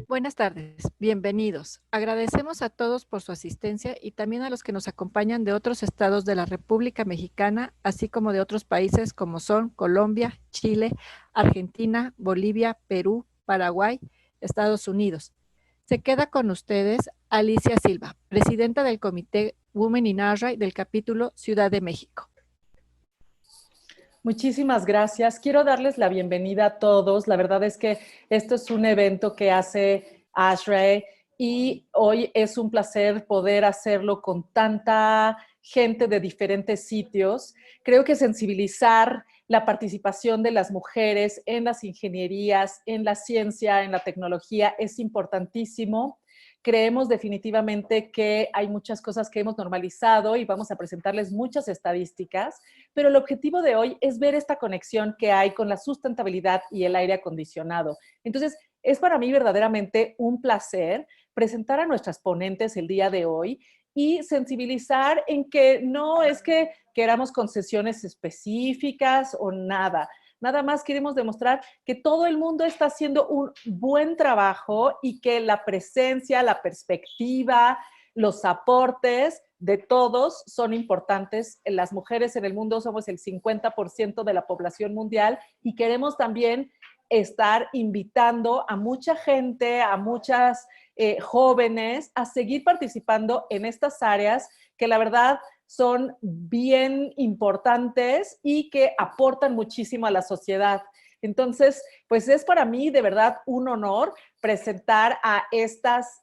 Buenas tardes, bienvenidos. Agradecemos a todos por su asistencia y también a los que nos acompañan de otros estados de la República Mexicana, así como de otros países como son Colombia, Chile, Argentina, Bolivia, Perú, Paraguay, Estados Unidos. Se queda con ustedes Alicia Silva, presidenta del Comité Women in Array del capítulo Ciudad de México. Muchísimas gracias. Quiero darles la bienvenida a todos. La verdad es que esto es un evento que hace ASHRAE y hoy es un placer poder hacerlo con tanta gente de diferentes sitios. Creo que sensibilizar la participación de las mujeres en las ingenierías, en la ciencia, en la tecnología es importantísimo. Creemos definitivamente que hay muchas cosas que hemos normalizado y vamos a presentarles muchas estadísticas, pero el objetivo de hoy es ver esta conexión que hay con la sustentabilidad y el aire acondicionado. Entonces, es para mí verdaderamente un placer presentar a nuestras ponentes el día de hoy y sensibilizar en que no es que queramos concesiones específicas o nada. Nada más queremos demostrar que todo el mundo está haciendo un buen trabajo y que la presencia, la perspectiva, los aportes de todos son importantes. Las mujeres en el mundo somos el 50% de la población mundial y queremos también estar invitando a mucha gente, a muchas jóvenes a seguir participando en estas áreas que la verdad son bien importantes y que aportan muchísimo a la sociedad. Entonces, pues es para mí de verdad un honor presentar a estas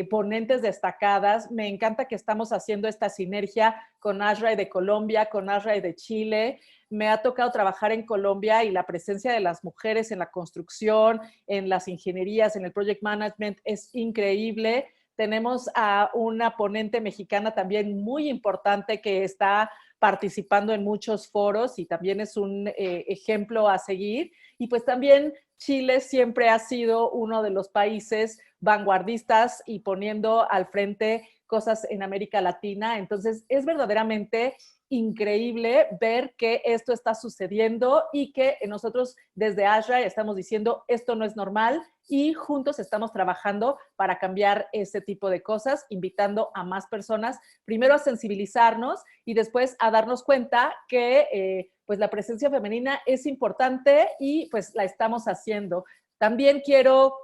ponentes destacadas. Me encanta que estamos haciendo esta sinergia con ASHRAE de Colombia, con ASHRAE de Chile. Me ha tocado trabajar en Colombia y la presencia de las mujeres en la construcción, en las ingenierías, en el project management es increíble. Tenemos a una ponente mexicana también muy importante que está participando en muchos foros y también es un ejemplo a seguir. Y pues también Chile siempre ha sido uno de los países vanguardistas y poniendo al frente cosas en América Latina. Entonces, es verdaderamente increíble ver que esto está sucediendo y que nosotros desde ASHRAE estamos diciendo esto no es normal y juntos estamos trabajando para cambiar ese tipo de cosas, invitando a más personas, primero a sensibilizarnos y después a darnos cuenta que pues la presencia femenina es importante y pues la estamos haciendo. También quiero,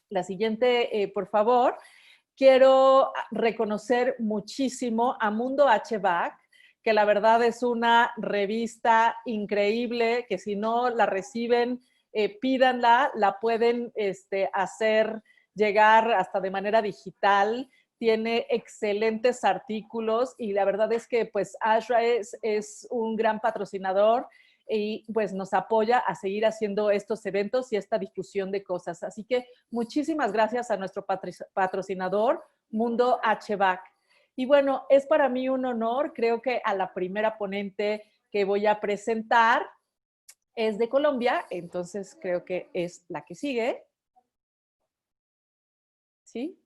la siguiente, por favor, quiero reconocer muchísimo a Mundo HVAC, que la verdad es una revista increíble, que si no la reciben, pídanla, la pueden hacer llegar hasta de manera digital, tiene excelentes artículos y la verdad es que pues ASHRAE es un gran patrocinador y pues nos apoya a seguir haciendo estos eventos y esta difusión de cosas. Así que muchísimas gracias a nuestro patrocinador, Mundo HVAC. Y bueno, es para mí un honor, creo que a la primera ponente que voy a presentar es de Colombia, entonces creo que es la que sigue. ¿Sí?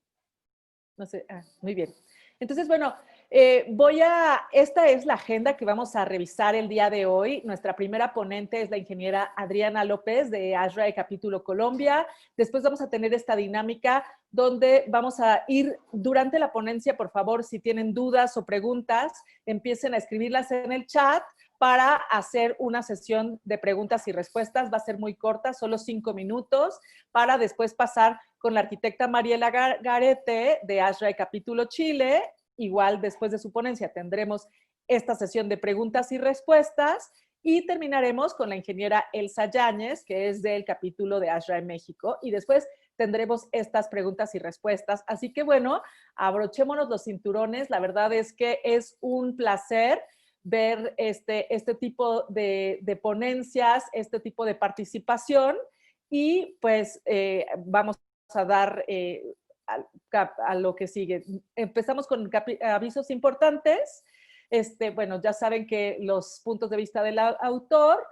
No sé, muy bien. Entonces, bueno, esta es la agenda que vamos a revisar el día de hoy. Nuestra primera ponente es la ingeniera Adriana López de ASHRAE Capítulo Colombia. Después vamos a tener esta dinámica donde vamos a ir durante la ponencia, por favor, si tienen dudas o preguntas, empiecen a escribirlas en el chat para hacer una sesión de preguntas y respuestas. Va a ser muy corta, solo 5 minutos, para después pasar con la arquitecta Mariela Garete de ASHRAE Capítulo Chile. Igual después de su ponencia tendremos esta sesión de preguntas y respuestas y terminaremos con la ingeniera Elsa Yáñez, que es del capítulo de ASHRAE México, y después tendremos estas preguntas y respuestas. Así que bueno, abrochémonos los cinturones. La verdad es que es un placer ver este tipo de ponencias, este tipo de participación y pues vamos a dar a lo que sigue. Empezamos con avisos importantes. Bueno, ya saben que los puntos de vista del autor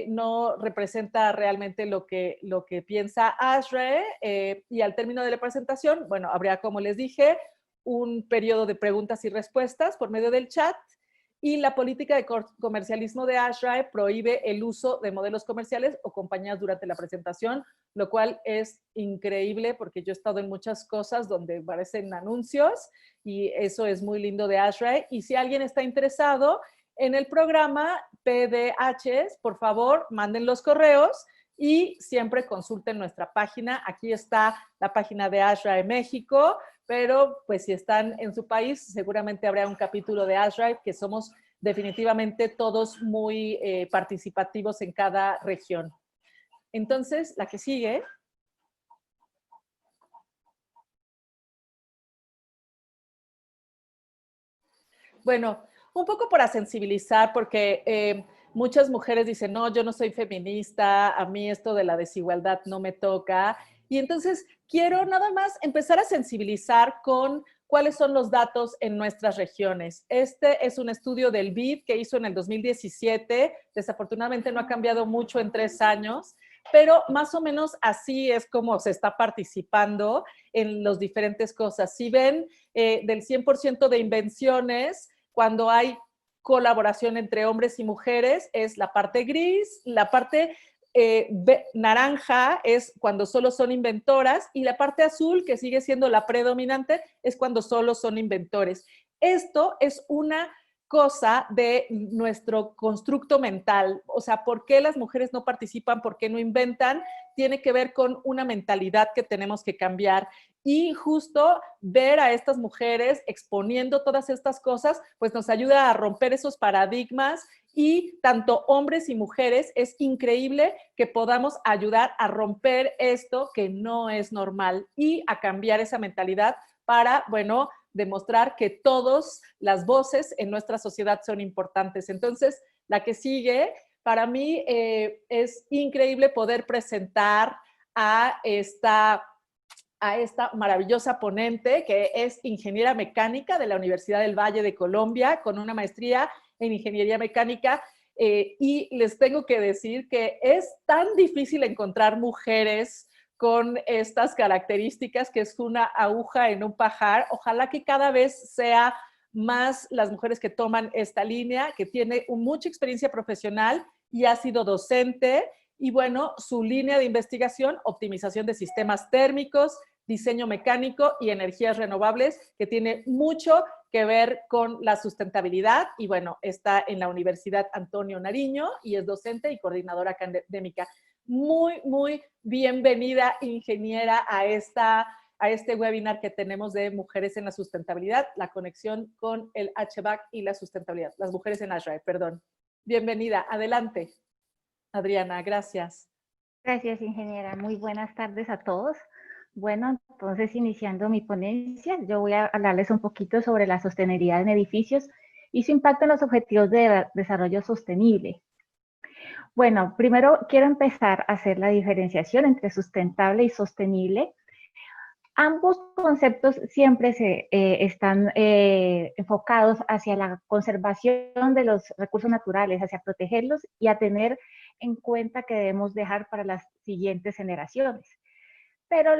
no representa realmente lo que piensa ASHRAE y al término de la presentación, bueno, habría, como les dije, un periodo de preguntas y respuestas por medio del chat y la política de comercialismo de ASHRAE prohíbe el uso de modelos comerciales o compañías durante la presentación, lo cual es increíble porque yo he estado en muchas cosas donde aparecen anuncios y eso es muy lindo de ASHRAE. Y si alguien está interesado en el programa PDHs, por favor, manden los correos y siempre consulten nuestra página. Aquí está la página de ASHRAE México, pero pues si están en su país, seguramente habrá un capítulo de ASHRAE, que somos definitivamente todos muy participativos en cada región. Entonces, la que sigue. Bueno, un poco para sensibilizar, porque muchas mujeres dicen, no, yo no soy feminista, a mí esto de la desigualdad no me toca. Y entonces quiero nada más empezar a sensibilizar con cuáles son los datos en nuestras regiones. Este es un estudio del BID que hizo en el 2017. Desafortunadamente no ha cambiado mucho en 3 años, pero más o menos así es como se está participando en las diferentes cosas. Si ven, del 100% de invenciones, cuando hay colaboración entre hombres y mujeres, es la parte gris, la parte naranja es cuando solo son inventoras y la parte azul, que sigue siendo la predominante, es cuando solo son inventores. Esto es una cosa de nuestro constructo mental, o sea, ¿por qué las mujeres no participan? ¿Por qué no inventan? Tiene que ver con una mentalidad que tenemos que cambiar y justo ver a estas mujeres exponiendo todas estas cosas, pues nos ayuda a romper esos paradigmas y tanto hombres y mujeres es increíble que podamos ayudar a romper esto que no es normal y a cambiar esa mentalidad para, bueno, demostrar que todas las voces en nuestra sociedad son importantes. Entonces, la que sigue, para mí es increíble poder presentar a esta maravillosa ponente que es ingeniera mecánica de la Universidad del Valle de Colombia, con una maestría en ingeniería mecánica. Y les tengo que decir que es tan difícil encontrar mujeres con estas características, que es una aguja en un pajar. Ojalá que cada vez sea más las mujeres que toman esta línea, que tiene mucha experiencia profesional y ha sido docente. Y bueno, su línea de investigación, optimización de sistemas térmicos, diseño mecánico y energías renovables, que tiene mucho que ver con la sustentabilidad. Y bueno, está en la Universidad Antonio Nariño y es docente y coordinadora académica. Muy, muy bienvenida, ingeniera, a este webinar que tenemos de mujeres en la sustentabilidad, la conexión con el HVAC y la sustentabilidad, las mujeres en ASHRAE, perdón. Bienvenida, adelante. Adriana, gracias. Gracias, ingeniera. Muy buenas tardes a todos. Bueno, entonces iniciando mi ponencia, yo voy a hablarles un poquito sobre la sostenibilidad en edificios y su impacto en los objetivos de desarrollo sostenible. Bueno, primero quiero empezar a hacer la diferenciación entre sustentable y sostenible. Ambos conceptos siempre están enfocados hacia la conservación de los recursos naturales, hacia protegerlos y a tener en cuenta que debemos dejar para las siguientes generaciones. Pero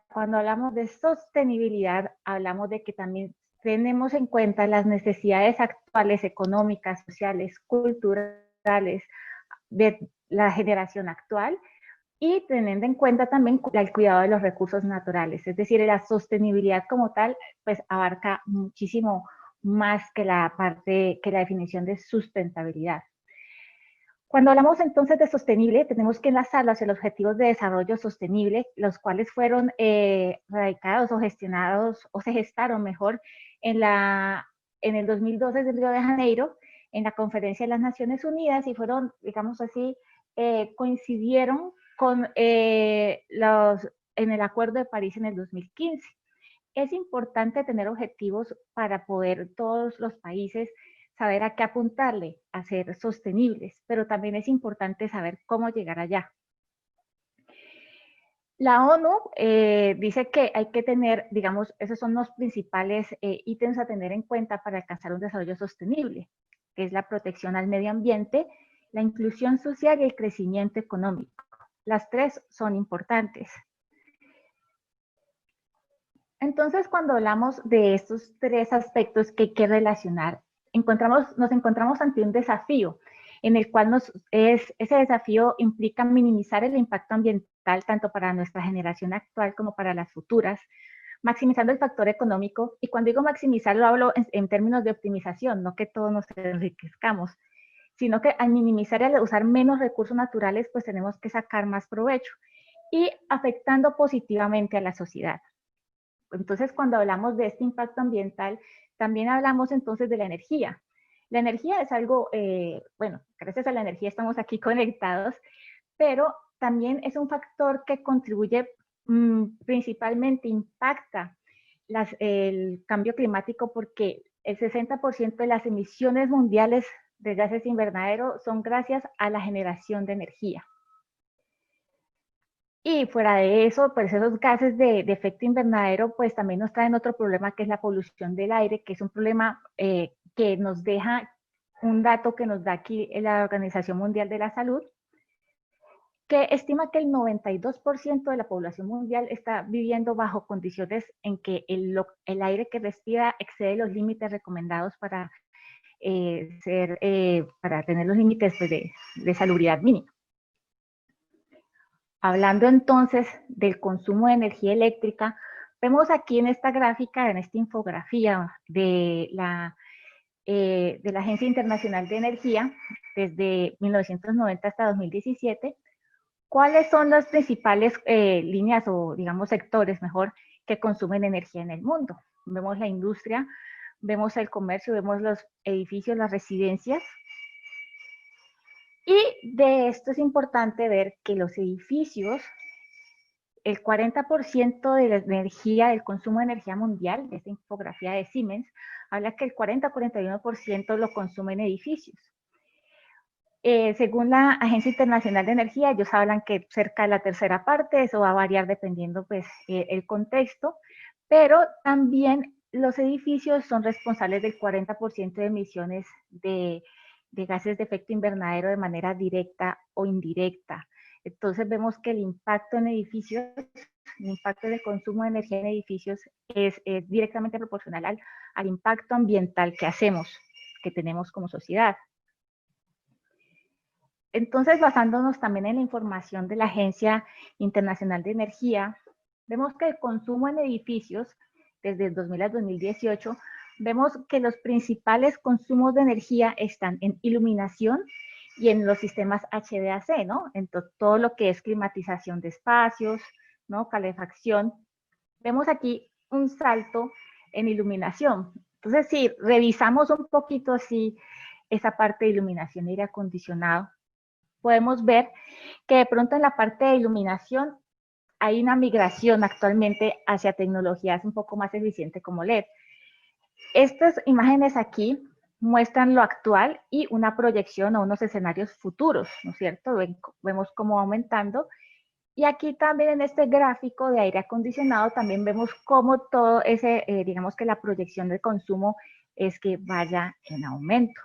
cuando hablamos de sostenibilidad, hablamos de que también tenemos en cuenta las necesidades actuales, económicas, sociales, culturales de la generación actual, y teniendo en cuenta también el cuidado de los recursos naturales. Es decir, la sostenibilidad como tal, pues abarca muchísimo más que la definición de sustentabilidad. Cuando hablamos entonces de sostenible, tenemos que enlazarlo hacia los objetivos de desarrollo sostenible, los cuales fueron radicados o gestionados, o se gestaron mejor, en el 2012 en Río de Janeiro, en la Conferencia de las Naciones Unidas, y fueron, digamos así, coincidieron en el Acuerdo de París en el 2015. Es importante tener objetivos para poder todos los países saber a qué apuntarle, a ser sostenibles, pero también es importante saber cómo llegar allá. La ONU dice que hay que tener, digamos, esos son los principales ítems a tener en cuenta para alcanzar un desarrollo sostenible, que es la protección al medio ambiente, la inclusión social y el crecimiento económico. Las tres son importantes. Entonces, cuando hablamos de estos tres aspectos que hay que relacionar nos encontramos ante un desafío en el cual ese desafío implica minimizar el impacto ambiental tanto para nuestra generación actual como para las futuras, maximizando el factor económico. Y cuando digo maximizar, lo hablo en términos de optimización, no que todos nos enriquezcamos, sino que al minimizar y al usar menos recursos naturales, pues tenemos que sacar más provecho y afectando positivamente a la sociedad. Entonces, cuando hablamos de este impacto ambiental, también hablamos entonces de la energía. La energía es algo, bueno, gracias a la energía estamos aquí conectados, pero también es un factor que contribuye principalmente, impacta el cambio climático, porque el 60% de las emisiones mundiales de gases invernadero son gracias a la generación de energía. Y fuera de eso, pues esos gases de efecto invernadero, pues también nos traen otro problema, que es la polución del aire, que es un problema que nos deja un dato que nos da aquí la Organización Mundial de la Salud, que estima que el 92% de la población mundial está viviendo bajo condiciones en que el aire que respira excede los límites recomendados para tener los límites pues, de salubridad mínima. Hablando entonces del consumo de energía eléctrica, vemos aquí en esta gráfica, en esta infografía de la Agencia Internacional de Energía, desde 1990 hasta 2017, cuáles son las principales líneas o, digamos, sectores, mejor, que consumen energía en el mundo. Vemos la industria, vemos el comercio, vemos los edificios, las residencias. Y de esto es importante ver que los edificios, el 40% de la energía, del consumo de energía mundial, de esta infografía de Siemens, habla que el 40-41% lo consumen edificios. Según la Agencia Internacional de Energía, ellos hablan que cerca de la tercera parte, eso va a variar dependiendo pues el contexto, pero también los edificios son responsables del 40% de emisiones de gases de efecto invernadero de manera directa o indirecta. Entonces vemos que el impacto en edificios, el impacto del consumo de energía en edificios es directamente proporcional al impacto ambiental que hacemos, que tenemos como sociedad. Entonces, basándonos también en la información de la Agencia Internacional de Energía, vemos que el consumo en edificios, desde el 2000 al 2018, vemos que los principales consumos de energía están en iluminación y en los sistemas HVAC, ¿no? En todo lo que es climatización de espacios, ¿no? Calefacción. Vemos aquí un salto en iluminación. Entonces, si revisamos un poquito así esa parte de iluminación y aire acondicionado, podemos ver que de pronto en la parte de iluminación hay una migración actualmente hacia tecnologías un poco más eficientes como LED. Estas imágenes aquí muestran lo actual y una proyección o unos escenarios futuros, ¿no es cierto? Vemos cómo va aumentando. Y aquí también en este gráfico de aire acondicionado también vemos cómo todo ese, digamos que la proyección de consumo es que vaya en aumento.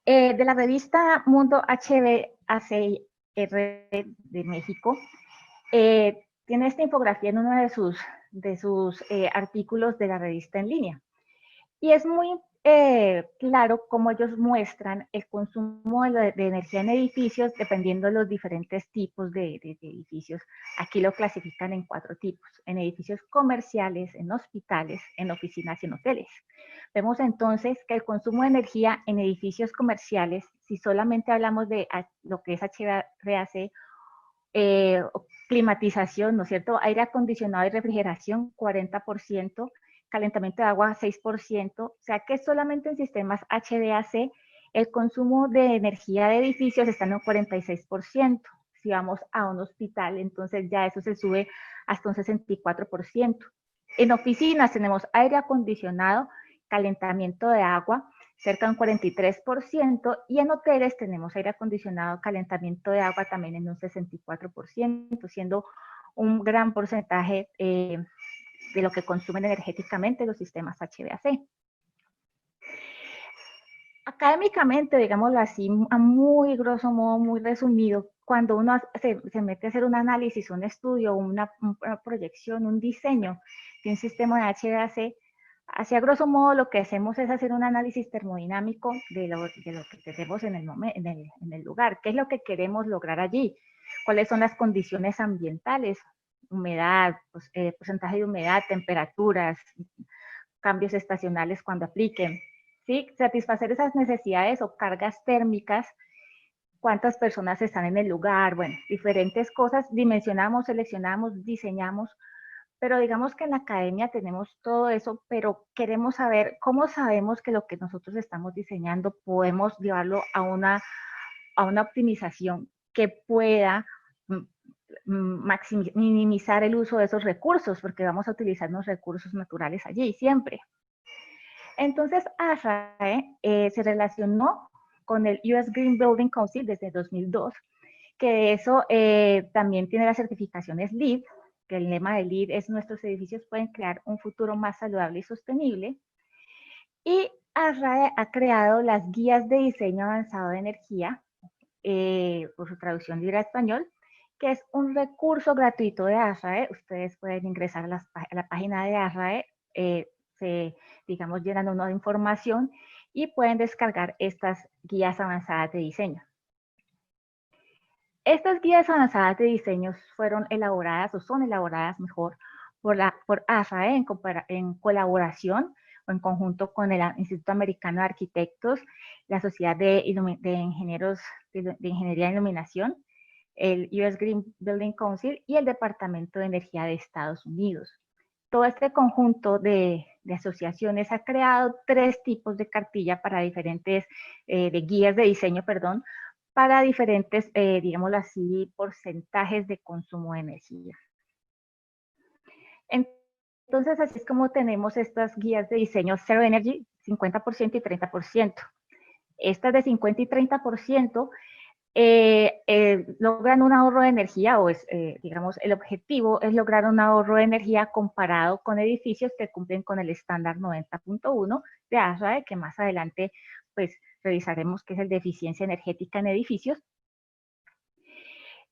De la revista Mundo HVAC de México, tiene esta infografía en uno de sus artículos de la revista en línea. Y es muy claro cómo ellos muestran el consumo de energía en edificios dependiendo de los diferentes tipos de edificios. Aquí lo clasifican en 4 tipos: en edificios comerciales, en hospitales, en oficinas y en hoteles. Vemos entonces que el consumo de energía en edificios comerciales, si solamente hablamos de lo que es HVAC, climatización, ¿no es cierto? Aire acondicionado y refrigeración, 40%, calentamiento de agua, 6%, o sea que solamente en sistemas HVAC el consumo de energía de edificios está en un 46%. Si vamos a un hospital, entonces ya eso se sube hasta un 64%. En oficinas tenemos aire acondicionado, calentamiento de agua, cerca de un 43%, y en hoteles tenemos aire acondicionado, calentamiento de agua también en un 64%, siendo un gran porcentaje de lo que consumen energéticamente los sistemas HVAC. Académicamente, digámoslo así, a muy grosso modo, muy resumido, cuando uno se mete a hacer un análisis, un estudio, una proyección, un diseño de un sistema de HVAC, Así a grosso modo lo que hacemos es hacer un análisis termodinámico de lo que tenemos en el lugar. ¿Qué es lo que queremos lograr allí? ¿Cuáles son las condiciones ambientales? Humedad, porcentaje de humedad, temperaturas, cambios estacionales cuando apliquen. ¿Sí? Satisfacer esas necesidades o cargas térmicas, cuántas personas están en el lugar, bueno, diferentes cosas, dimensionamos, seleccionamos, diseñamos, pero digamos que en la academia tenemos todo eso, pero queremos saber cómo sabemos que lo que nosotros estamos diseñando podemos llevarlo a una optimización que pueda minimizar el uso de esos recursos, porque vamos a utilizar los recursos naturales allí siempre. Entonces, ASHRAE se relacionó con el US Green Building Council desde 2002, que eso también tiene las certificaciones LEED, que el lema de LEED es nuestros edificios pueden crear un futuro más saludable y sostenible. Y ASHRAE ha creado las guías de diseño avanzado de energía, por su traducción libre a español, que es un recurso gratuito de ASHRAE. Ustedes pueden ingresar a la página de ASHRAE, digamos, llenan una información y pueden descargar estas guías avanzadas de diseño. Estas guías avanzadas de diseño fueron elaboradas, o son elaboradas mejor, por ASHRAE en colaboración o en conjunto con el Instituto Americano de Arquitectos, la Sociedad de Ingenieros de Ingeniería de Iluminación, el US Green Building Council y el Departamento de Energía de Estados Unidos. Todo este conjunto de asociaciones ha creado 3 tipos de cartilla para diferentes, de guías de diseño, perdón, para diferentes, digámoslo así, porcentajes de consumo de energía. Entonces, así es como tenemos estas guías de diseño Zero Energy, 50% y 30%. Estas de 50 y 30% logran un ahorro de energía, o digamos, el objetivo es lograr un ahorro de energía comparado con edificios que cumplen con el estándar 90.1 de ASHRAE, que más adelante, pues, revisaremos qué es el de eficiencia energética en edificios.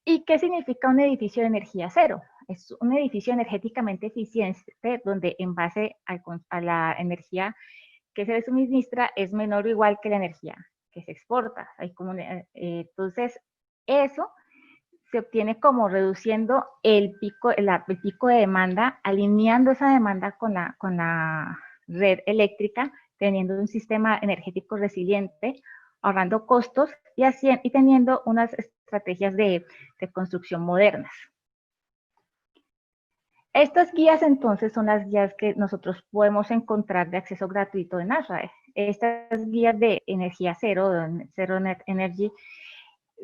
¿Y qué significa un edificio de energía cero? Es un edificio energéticamente eficiente donde en base a la energía que se le suministra es menor o igual que la energía que se exporta. Entonces, eso se obtiene como reduciendo el pico de demanda, alineando esa demanda con la red eléctrica, teniendo un sistema energético resiliente, ahorrando costos y teniendo unas estrategias de construcción modernas. Estas guías entonces son las guías que nosotros podemos encontrar de acceso gratuito en ASHRAE. Estas guías de energía cero, de Zero Net Energy,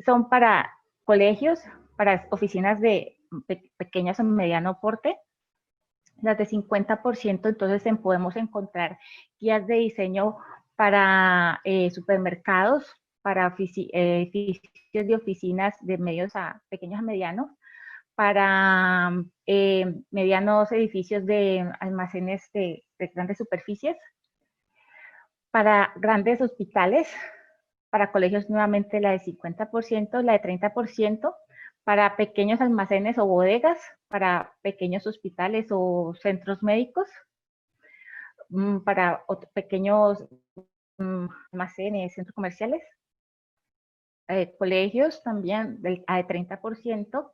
son para colegios, para oficinas de pequeñas o mediano porte. Las de 50%, entonces podemos encontrar guías de diseño para supermercados, para edificios de oficinas de medios a pequeños a medianos, para medianos edificios de almacenes de grandes superficies, para grandes hospitales, para colegios nuevamente la de 50%, la de 30%, para pequeños almacenes o bodegas, para pequeños hospitales o centros médicos, para pequeños almacenes, centros comerciales, colegios también de 30%,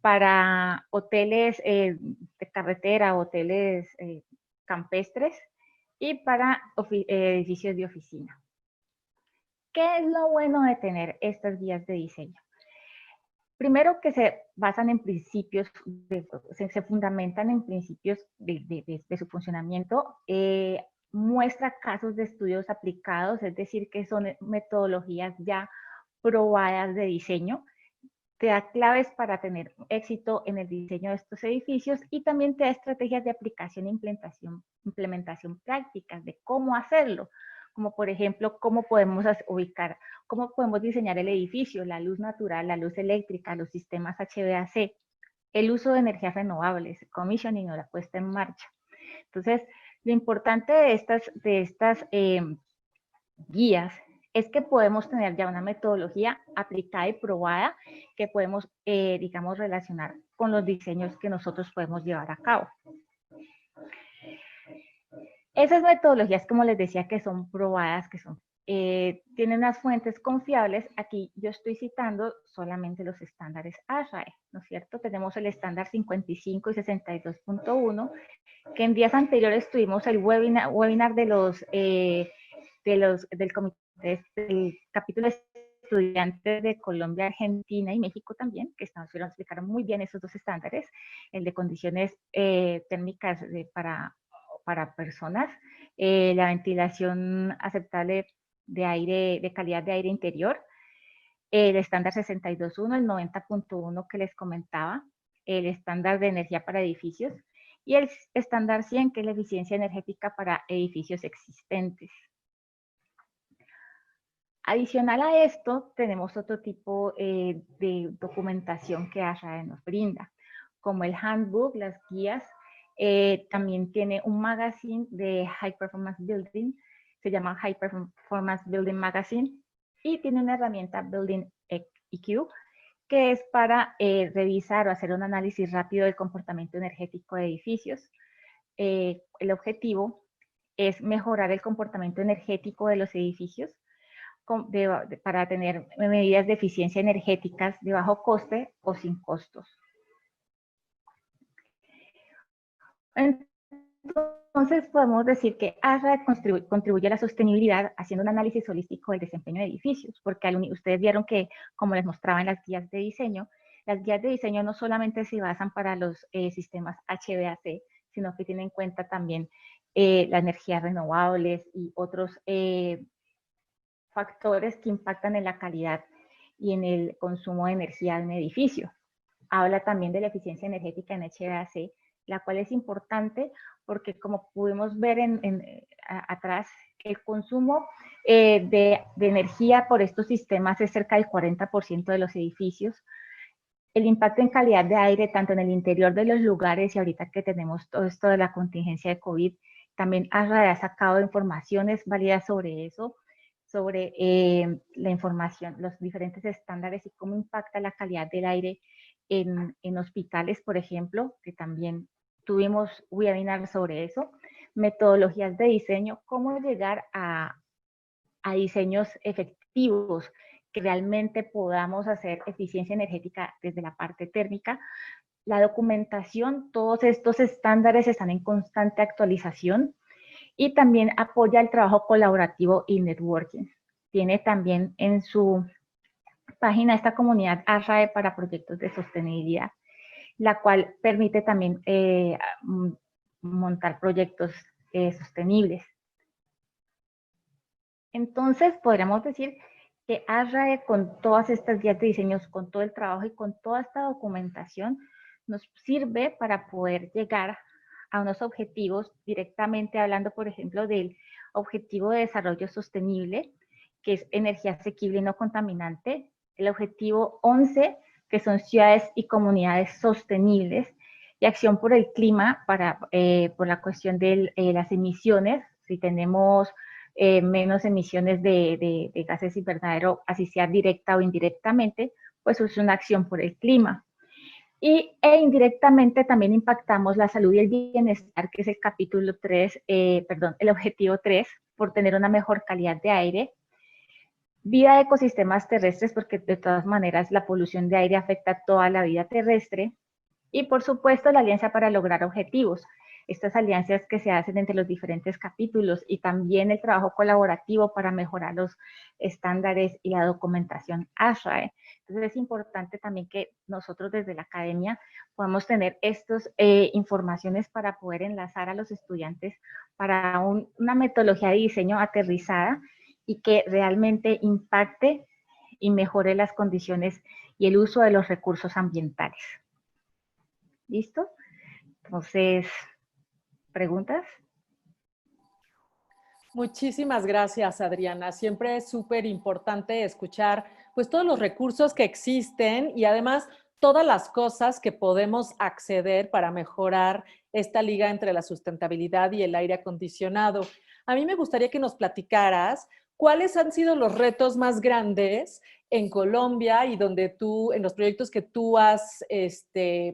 para hoteles de carretera, hoteles campestres y para edificios de oficina. ¿Qué es lo bueno de tener estas guías de diseño? Primero, que se basan en principios, se fundamentan en principios de su funcionamiento, muestra casos de estudios aplicados, es decir, que son metodologías ya probadas de diseño, te da claves para tener éxito en el diseño de estos edificios y también te da estrategias de aplicación e implementación prácticas de cómo hacerlo, como por ejemplo, cómo podemos ubicar, cómo podemos diseñar el edificio, la luz natural, la luz eléctrica, los sistemas HVAC, el uso de energías renovables, commissioning o la puesta en marcha. Entonces, lo importante de estas guías es que podemos tener ya una metodología aplicada y probada que podemos, digamos, relacionar con los diseños que nosotros podemos llevar a cabo. Esas metodologías, como les decía, que son probadas, que son, tienen unas fuentes confiables. Aquí yo estoy citando solamente los estándares ASHRAE, ¿no es cierto? Tenemos el estándar 55 y 62.1, que en días anteriores tuvimos el webinar del comité, del capítulo de estudiantes de Colombia, Argentina y México también, que explicaron muy bien esos dos estándares, el de condiciones térmicas para personas, la ventilación aceptable de aire, de calidad de aire interior, el estándar 62.1, el 90.1 que les comentaba, el estándar de energía para edificios y el estándar 100, que es la eficiencia energética para edificios existentes. Adicional a esto, tenemos otro tipo de documentación que ASHRAE nos brinda, como el handbook, las guías. También tiene un magazine de High Performance Building, se llama High Performance Building Magazine, y tiene una herramienta Building EQ, que es para revisar o hacer un análisis rápido del comportamiento energético de edificios. El objetivo es mejorar el comportamiento energético de los edificios para tener medidas de eficiencia energéticas de bajo coste o sin costos. Entonces podemos decir que ASHRAE contribuye a la sostenibilidad haciendo un análisis holístico del desempeño de edificios, porque ustedes vieron que, como les mostraba en las guías de diseño, las guías de diseño no solamente se basan para los sistemas HVAC, sino que tienen en cuenta también las energías renovables y otros factores que impactan en la calidad y en el consumo de energía de un edificio. Habla también de la eficiencia energética en HVAC, la cual es importante porque, como pudimos ver atrás, el consumo de energía por estos sistemas es cerca del 40% de los edificios. El impacto en calidad de aire, tanto en el interior de los lugares y ahorita que tenemos todo esto de la contingencia de COVID, también ha sacado informaciones válidas sobre eso, sobre la información, los diferentes estándares y cómo impacta la calidad del aire en hospitales, por ejemplo, que también tuvimos webinar sobre eso, metodologías de diseño, cómo llegar a diseños efectivos, que realmente podamos hacer eficiencia energética desde la parte térmica. La documentación, todos estos estándares están en constante actualización y también apoya el trabajo colaborativo y networking. Tiene también en su página esta comunidad ASHRAE para proyectos de sostenibilidad, la cual permite también montar proyectos sostenibles. Entonces, podríamos decir que ASHRAE, con todas estas guías de diseños, con todo el trabajo y con toda esta documentación, nos sirve para poder llegar a unos objetivos, directamente hablando, por ejemplo, del objetivo de desarrollo sostenible, que es energía asequible y no contaminante, el objetivo 11, que son ciudades y comunidades sostenibles, y acción por el clima, por la cuestión de las emisiones. Si tenemos menos emisiones de gases invernadero, así sea directa o indirectamente, pues es una acción por el clima. E indirectamente también impactamos la salud y el bienestar, que es el capítulo 3, el objetivo 3, por tener una mejor calidad de aire. Vida de ecosistemas terrestres, porque de todas maneras la polución de aire afecta a toda la vida terrestre. Y por supuesto la alianza para lograr objetivos. Estas alianzas que se hacen entre los diferentes capítulos y también el trabajo colaborativo para mejorar los estándares y la documentación ASHRAE. Entonces es importante también que nosotros desde la academia podamos tener estas informaciones para poder enlazar a los estudiantes para una metodología de diseño aterrizada y que realmente impacte y mejore las condiciones y el uso de los recursos ambientales. ¿Listo? Entonces, ¿preguntas? Muchísimas gracias, Adriana. Siempre es súper importante escuchar pues todos los recursos que existen y además todas las cosas que podemos acceder para mejorar esta liga entre la sustentabilidad y el aire acondicionado. A mí me gustaría que nos platicaras cuáles han sido los retos más grandes en Colombia y en los proyectos que tú has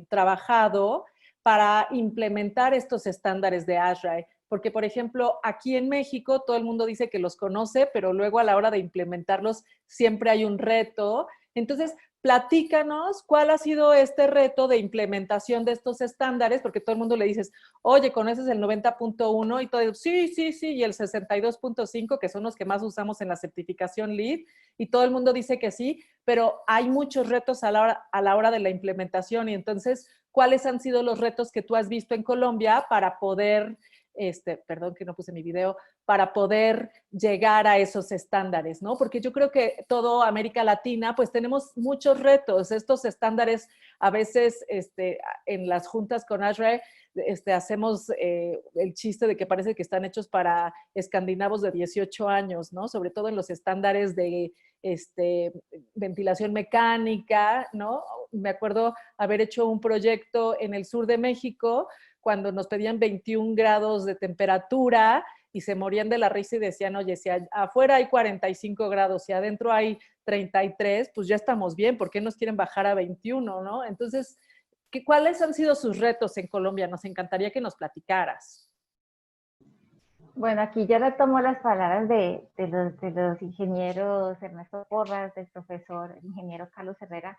trabajado para implementar estos estándares de ASHRAE. porque por ejemplo, aquí en México todo el mundo dice que los conoce, pero luego a la hora de implementarlos siempre hay un reto. Entonces, platícanos cuál ha sido este reto de implementación de estos estándares, porque todo el mundo le dices, oye, ¿conoces el 90.1? Y todo, sí, sí, sí, y el 62.5, que son los que más usamos en la certificación LEED, y todo el mundo dice que sí, pero hay muchos retos a la hora de la implementación, y entonces, ¿cuáles han sido los retos que tú has visto en Colombia para poder, perdón que no puse mi video, para poder llegar a esos estándares, ¿no? Porque yo creo que todo América Latina, pues tenemos muchos retos. Estos estándares, a veces en las juntas con ASHRAE, hacemos el chiste de que parece que están hechos para escandinavos de 18 años, ¿no? Sobre todo en los estándares de ventilación mecánica, ¿no? Me acuerdo haber hecho un proyecto en el sur de México cuando nos pedían 21 grados de temperatura y se morían de la risa y decían, oye, si afuera hay 45 grados y adentro hay 33, pues ya estamos bien, ¿por qué nos quieren bajar a 21, no? Entonces, ¿cuáles han sido sus retos en Colombia? Nos encantaría que nos platicaras. Bueno, aquí yo retomo las palabras de los ingenieros Ernesto Porras, del profesor el ingeniero Carlos Herrera,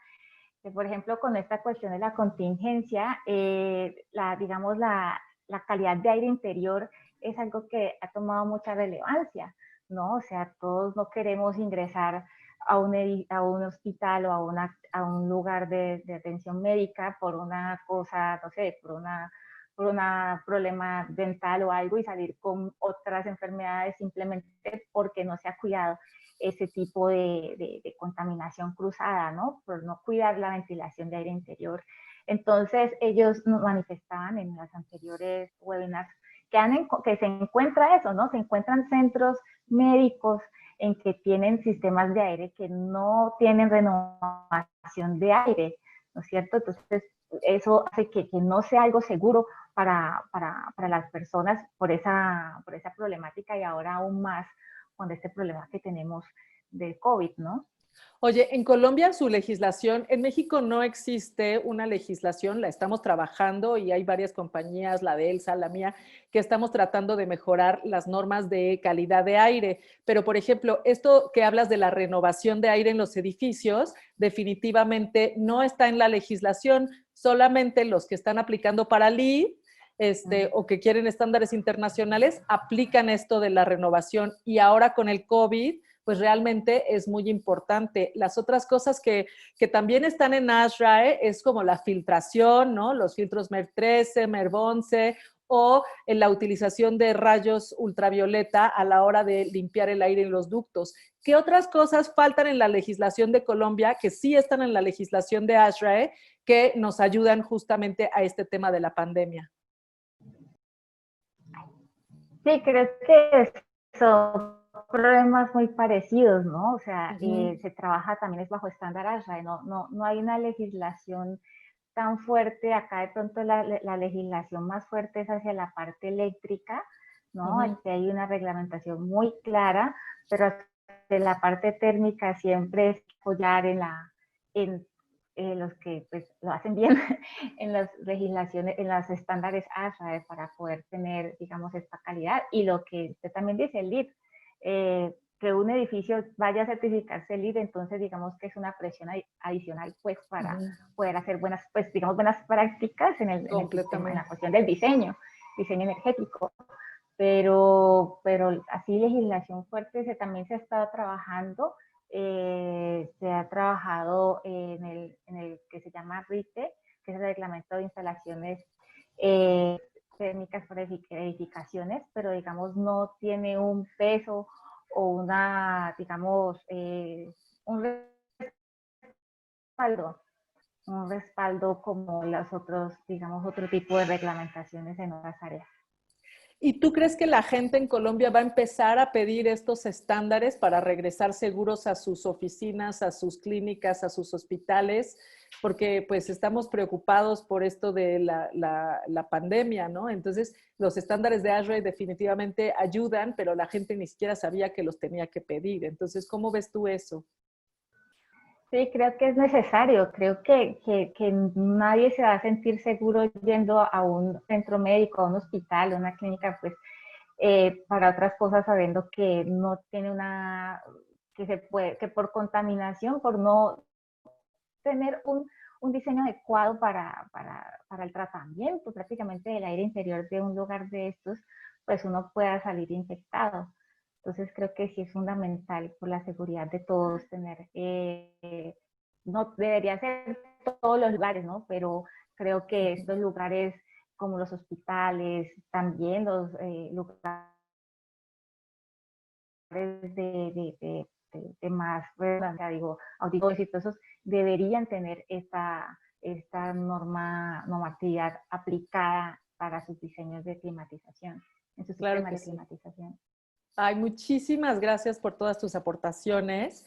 que por ejemplo con esta cuestión de la contingencia, digamos la calidad de aire interior es algo que ha tomado mucha relevancia, ¿no? O sea, todos no queremos ingresar a un hospital o a un lugar de atención médica por una cosa, no sé, por un problema dental o algo y salir con otras enfermedades simplemente porque no se ha cuidado ese tipo de contaminación cruzada, ¿no? Por no cuidar la ventilación de aire interior. Entonces, ellos nos manifestaban en las anteriores webinars que se encuentra eso, ¿no? Se encuentran centros médicos en que tienen sistemas de aire que no tienen renovación de aire, ¿no es cierto? Entonces, eso hace que no sea algo seguro para las personas por esa problemática y ahora aún más con este problema que tenemos del COVID, ¿no? Oye, en Colombia su legislación, en México no existe una legislación, la estamos trabajando y hay varias compañías, la de Elsa, la mía, que estamos tratando de mejorar las normas de calidad de aire. Pero, por ejemplo, esto que hablas de la renovación de aire en los edificios, definitivamente no está en la legislación, solamente los que están aplicando para LEED, o que quieren estándares internacionales, aplican esto de la renovación. Y ahora con el COVID, pues realmente es muy importante. Las otras cosas que también están en ASHRAE es como la filtración, ¿no? Los filtros MER 13, MER 11 o en la utilización de rayos ultravioleta a la hora de limpiar el aire en los ductos. ¿Qué otras cosas faltan en la legislación de Colombia que sí están en la legislación de ASHRAE que nos ayudan justamente a este tema de la pandemia? Sí, creo que son problemas muy parecidos, ¿no? O sea, se trabaja también es bajo estándar ASHRAE, no hay una legislación tan fuerte. Acá de pronto la legislación más fuerte es hacia la parte eléctrica, ¿no? Aquí hay una reglamentación muy clara, pero de la parte térmica siempre es apoyar en los que pues, lo hacen bien en las legislaciones, en los estándares ASHRAE para poder tener, digamos, esta calidad. Y lo que usted también dice, el LEED, que un edificio vaya a certificarse LEED, entonces digamos que es una presión adicional pues para poder hacer buenas, pues digamos, buenas prácticas en la cuestión del diseño energético. Pero así legislación fuerte también se ha estado trabajando. Se ha trabajado en el que se llama RITE, que es el Reglamento de Instalaciones Técnicas para Edificaciones, pero digamos no tiene un peso o una, digamos, un respaldo como los otros, digamos, otro tipo de reglamentaciones en otras áreas. ¿Y tú crees que la gente en Colombia va a empezar a pedir estos estándares para regresar seguros a sus oficinas, a sus clínicas, a sus hospitales? Porque pues estamos preocupados por esto de la pandemia, ¿no? Entonces los estándares de ASHRAE definitivamente ayudan, pero la gente ni siquiera sabía que los tenía que pedir. Entonces, ¿cómo ves tú eso? Sí, creo que es necesario. Creo que nadie se va a sentir seguro yendo a un centro médico, a un hospital, a una clínica, pues para otras cosas sabiendo que no tiene que por contaminación, por no tener un diseño adecuado para el tratamiento prácticamente del aire interior de un lugar de estos, pues uno pueda salir infectado. Entonces creo que sí es fundamental por la seguridad de todos tener, no debería ser todos los lugares, ¿no? Pero creo que estos lugares como los hospitales, también los lugares de más, digo, audiovisuales y todos esos, deberían tener esta normatividad aplicada para sus diseños de climatización, en sus Claro sistemas que de sí. climatización. Ay, muchísimas gracias por todas tus aportaciones.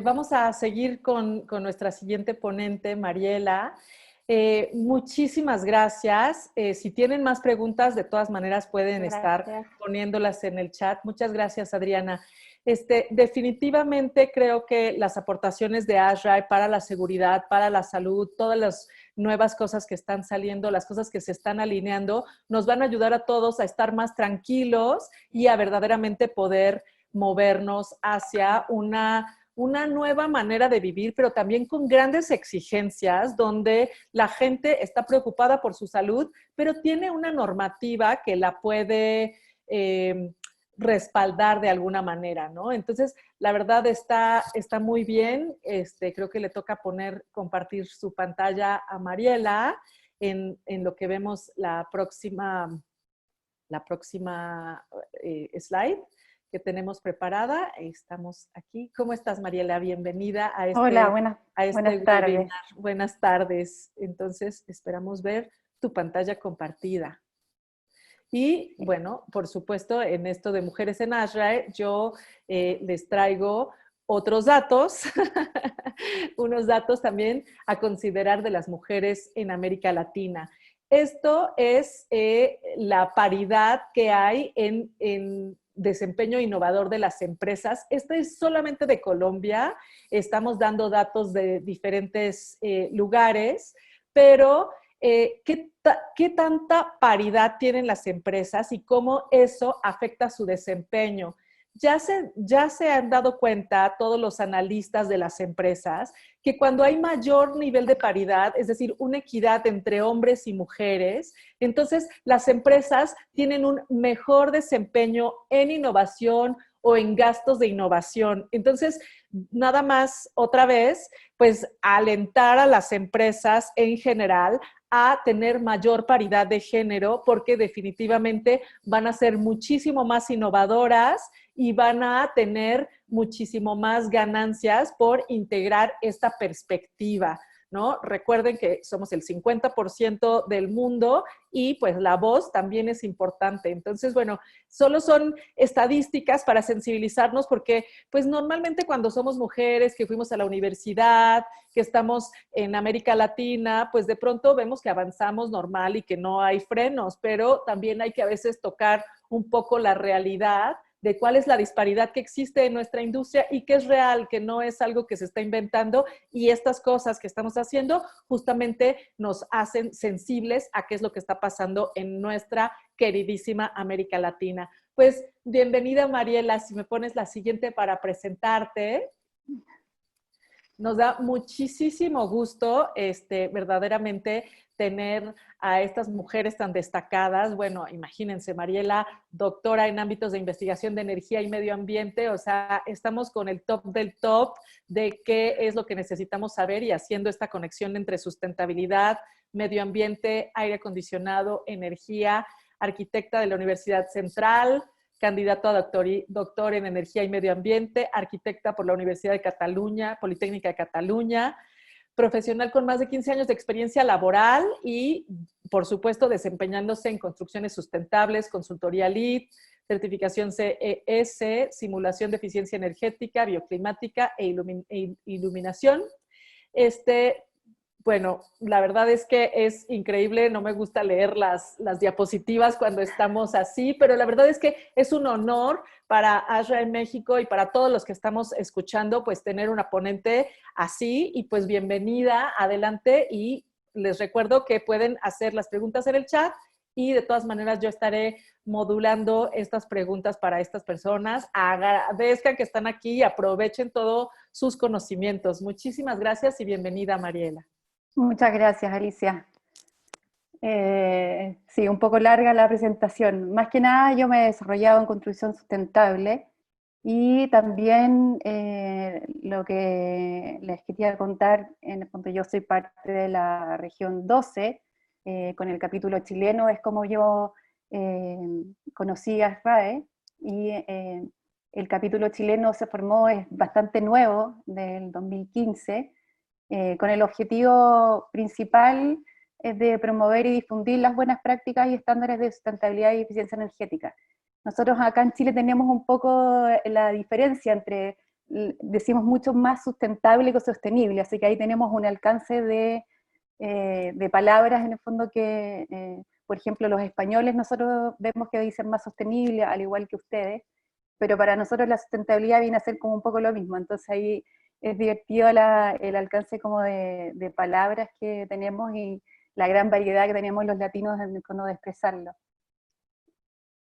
Vamos a seguir con nuestra siguiente ponente, Mariela. Muchísimas gracias. Si tienen más preguntas, de todas maneras pueden estar poniéndolas en el chat. Muchas gracias, Adriana. Definitivamente creo que las aportaciones de ASHRAE para la seguridad, para la salud, todas las nuevas cosas que están saliendo, las cosas que se están alineando, nos van a ayudar a todos a estar más tranquilos y a verdaderamente poder movernos hacia una nueva manera de vivir, pero también con grandes exigencias, donde la gente está preocupada por su salud, pero tiene una normativa que la puede respaldar de alguna manera, ¿no? Entonces, la verdad está muy bien. Creo que le toca compartir su pantalla a Mariela en lo que vemos la próxima slide que tenemos preparada. Estamos aquí. ¿Cómo estás, Mariela? Bienvenida a Hola, webinar. buenas tardes. Buenas tardes. Entonces, esperamos ver tu pantalla compartida. Y bueno, por supuesto, en esto de Mujeres en ASHRAE, yo les traigo otros datos, unos datos también a considerar de las mujeres en América Latina. Esto es la paridad que hay en desempeño innovador de las empresas. Esto es solamente de Colombia. Estamos dando datos de diferentes lugares, pero ¿qué tanta paridad tienen las empresas y cómo eso afecta su desempeño? Ya se han dado cuenta todos los analistas de las empresas que cuando hay mayor nivel de paridad, es decir, una equidad entre hombres y mujeres, entonces las empresas tienen un mejor desempeño en innovación o en gastos de innovación. Entonces, nada más, otra vez, pues alentar a las empresas en general a tener mayor paridad de género, porque definitivamente van a ser muchísimo más innovadoras y van a tener muchísimo más ganancias por integrar esta perspectiva, ¿no? Recuerden que somos el 50% del mundo y pues la voz también es importante. Entonces, bueno, solo son estadísticas para sensibilizarnos porque pues normalmente cuando somos mujeres que fuimos a la universidad, que estamos en América Latina, pues de pronto vemos que avanzamos normal y que no hay frenos, pero también hay que a veces tocar un poco la realidad de cuál es la disparidad que existe en nuestra industria y que es real, que no es algo que se está inventando, y estas cosas que estamos haciendo justamente nos hacen sensibles a qué es lo que está pasando en nuestra queridísima América Latina. Pues bienvenida, Mariela. Si me pones la siguiente para presentarte. Nos da muchísimo gusto verdaderamente tener a estas mujeres tan destacadas. Bueno, imagínense, Mariela, doctora en ámbitos de investigación de energía y medio ambiente, o sea, estamos con el top del top de qué es lo que necesitamos saber y haciendo esta conexión entre sustentabilidad, medio ambiente, aire acondicionado, energía, arquitecta de la Universidad Central, candidato a doctor en Energía y Medio Ambiente, arquitecta por la Universidad de Cataluña, Politécnica de Cataluña, profesional con más de 15 años de experiencia laboral y, por supuesto, desempeñándose en construcciones sustentables, consultoría LEED, certificación CES, simulación de eficiencia energética, bioclimática e iluminación. Bueno, la verdad es que es increíble, no me gusta leer las diapositivas cuando estamos así, pero la verdad es que es un honor para ASHRAE en México y para todos los que estamos escuchando, pues tener una ponente así, y pues bienvenida, adelante, y les recuerdo que pueden hacer las preguntas en el chat y de todas maneras yo estaré modulando estas preguntas para estas personas. Agradezcan que están aquí y aprovechen todos sus conocimientos. Muchísimas gracias y bienvenida, Mariela. Muchas gracias, Alicia. Sí, un poco larga la presentación. Más que nada yo me he desarrollado en construcción sustentable y también lo que les quería contar, en el fondo yo soy parte de la región 12, con el capítulo chileno, es como yo conocí a SRAE, y el capítulo chileno se formó, es bastante nuevo, del 2015, con el objetivo principal es de promover y difundir las buenas prácticas y estándares de sustentabilidad y eficiencia energética. Nosotros acá en Chile tenemos un poco la diferencia entre, decimos mucho más sustentable que sostenible, así que ahí tenemos un alcance de palabras en el fondo que, por ejemplo, los españoles nosotros vemos que dicen más sostenible, al igual que ustedes, pero para nosotros la sustentabilidad viene a ser como un poco lo mismo, entonces ahí es divertido el alcance como de palabras que tenemos y la gran variedad que tenemos los latinos en el fondo de expresarlo.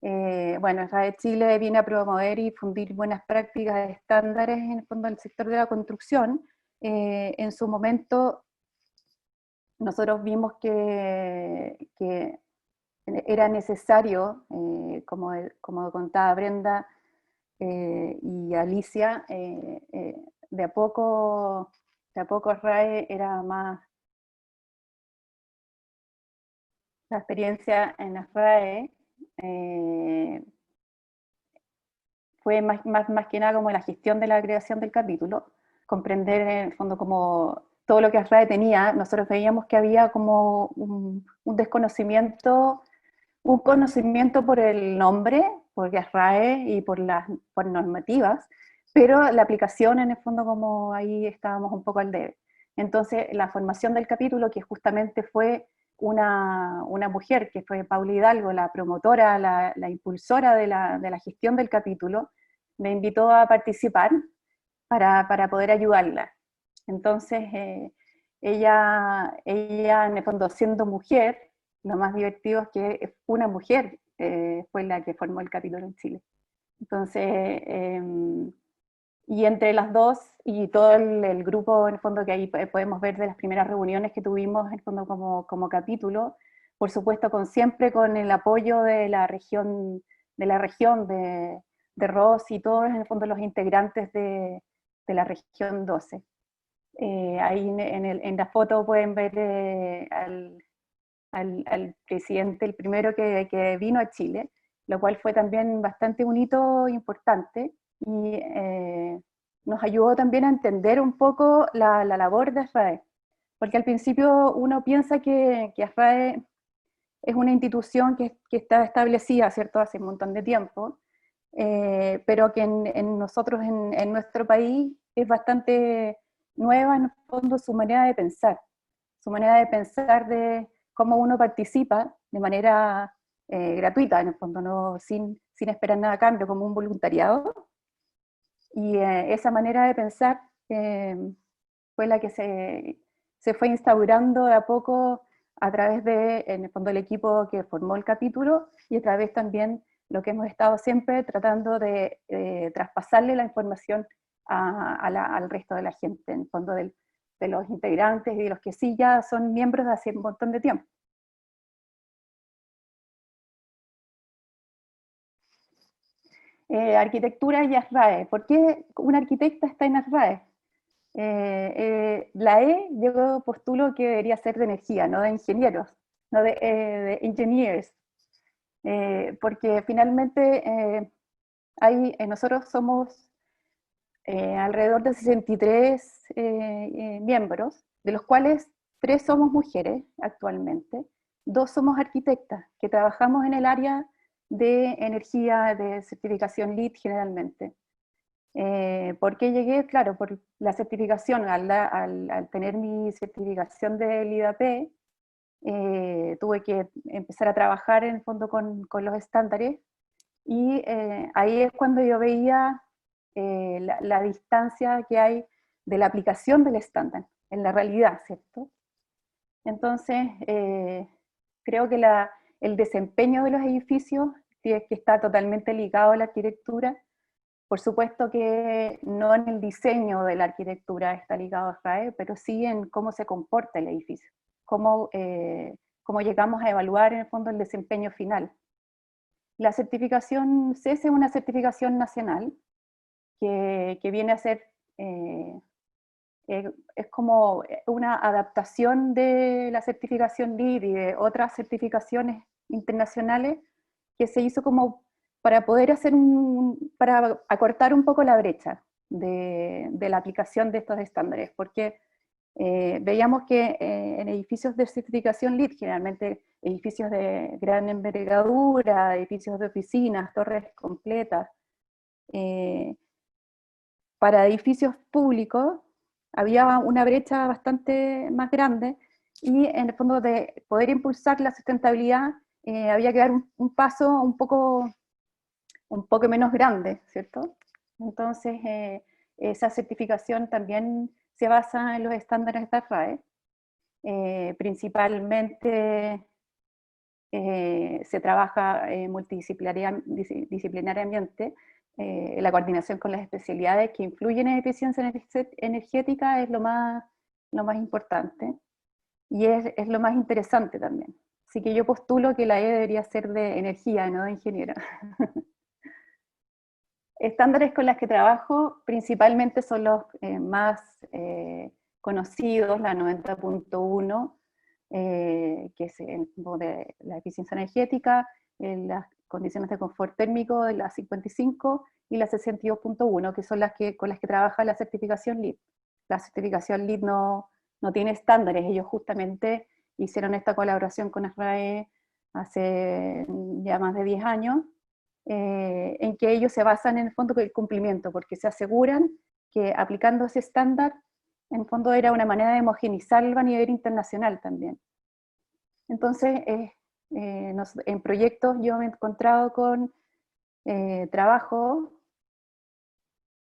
Bueno, RAE Chile viene a promover y difundir buenas prácticas, estándares en el fondo del sector de la construcción. En su momento nosotros vimos que era necesario, como contaba Brenda y Alicia, de a poco RAE era más, la experiencia en la RAE fue más que nada como la gestión de la creación del capítulo, comprender en el fondo como todo lo que RAE tenía. Nosotros veíamos que había como un desconocimiento, un conocimiento por el nombre, porque es RAE y por normativas, pero la aplicación en el fondo como ahí estábamos un poco al debe. Entonces la formación del capítulo, que justamente fue una mujer, que fue Paula Hidalgo, la promotora, la impulsora de la gestión del capítulo, me invitó a participar para poder ayudarla. Entonces ella en el fondo, siendo mujer, lo más divertido es que una mujer fue la que formó el capítulo en Chile. Entonces, y entre las dos y todo el grupo, en el fondo, que ahí podemos ver de las primeras reuniones que tuvimos, en el fondo, como capítulo, por supuesto, siempre con el apoyo de la región de ROS y todos, en el fondo, los integrantes de la región 12. Ahí en la foto pueden ver al presidente, el primero que vino a Chile, lo cual fue también bastante un hito importante, y nos ayudó también a entender un poco la labor de RAE, porque al principio uno piensa que RAE es una institución que está establecida, ¿cierto?, hace un montón de tiempo, pero que nosotros, en nuestro país, es bastante nueva en el fondo su manera de pensar de cómo uno participa de manera gratuita, en el fondo, no, sin esperar nada a cambio, como un voluntariado. Y esa manera de pensar fue la que se fue instaurando de a poco a través de, en el fondo, el equipo que formó el capítulo, y a través también lo que hemos estado siempre tratando de traspasarle la información al resto de la gente, en el fondo de los integrantes y de los que sí ya son miembros de hace un montón de tiempo. Arquitectura y ASRAE. ¿Por qué una arquitecta está en ASRAE? La yo postulo que debería ser de energía, no de ingenieros, no de engineers, porque finalmente nosotros somos alrededor de 63 miembros, de los cuales 3 somos mujeres actualmente, 2 somos arquitectas, que trabajamos en el área de energía, de certificación LEED generalmente. ¿Por qué llegué? Claro, por la certificación. Al tener mi certificación del IDAP, tuve que empezar a trabajar en el fondo con los estándares, y ahí es cuando yo veía la distancia que hay de la aplicación del estándar en la realidad, ¿cierto? Entonces, creo que el desempeño de los edificios, que está totalmente ligado a la arquitectura. Por supuesto que no en el diseño de la arquitectura está ligado a RAE, pero sí en cómo se comporta el edificio, cómo llegamos a evaluar en el fondo el desempeño final. La certificación CES es una certificación nacional que viene a ser, es como una adaptación de la certificación LEED y de otras certificaciones internacionales que se hizo como para poder hacer para acortar un poco la brecha de la aplicación de estos estándares, porque veíamos que en edificios de certificación LEED, generalmente edificios de gran envergadura, edificios de oficinas, torres completas, para edificios públicos había una brecha bastante más grande, y en el fondo de poder impulsar la sustentabilidad había que dar un paso un poco menos grande, ¿cierto? Entonces, esa certificación también se basa en los estándares de RAE. Principalmente se trabaja multidisciplinariamente. La coordinación con las especialidades que influyen en eficiencia energética es lo más importante, y es lo más interesante también. Así que yo postulo que la E debería ser de energía, no de ingeniero. Estándares con los que trabajo principalmente son los más conocidos, la 90.1, que es de la eficiencia energética, las condiciones de confort térmico de la 55, y la 62.1, que son con las que trabaja la certificación LEED. La certificación LEED no tiene estándares, ellos justamente hicieron esta colaboración con RAE hace ya más de 10 años, en que ellos se basan en el fondo en el cumplimiento, porque se aseguran que aplicando ese estándar, en el fondo era una manera de homogenizarlo a nivel internacional también. Entonces, en proyectos yo me he encontrado con trabajo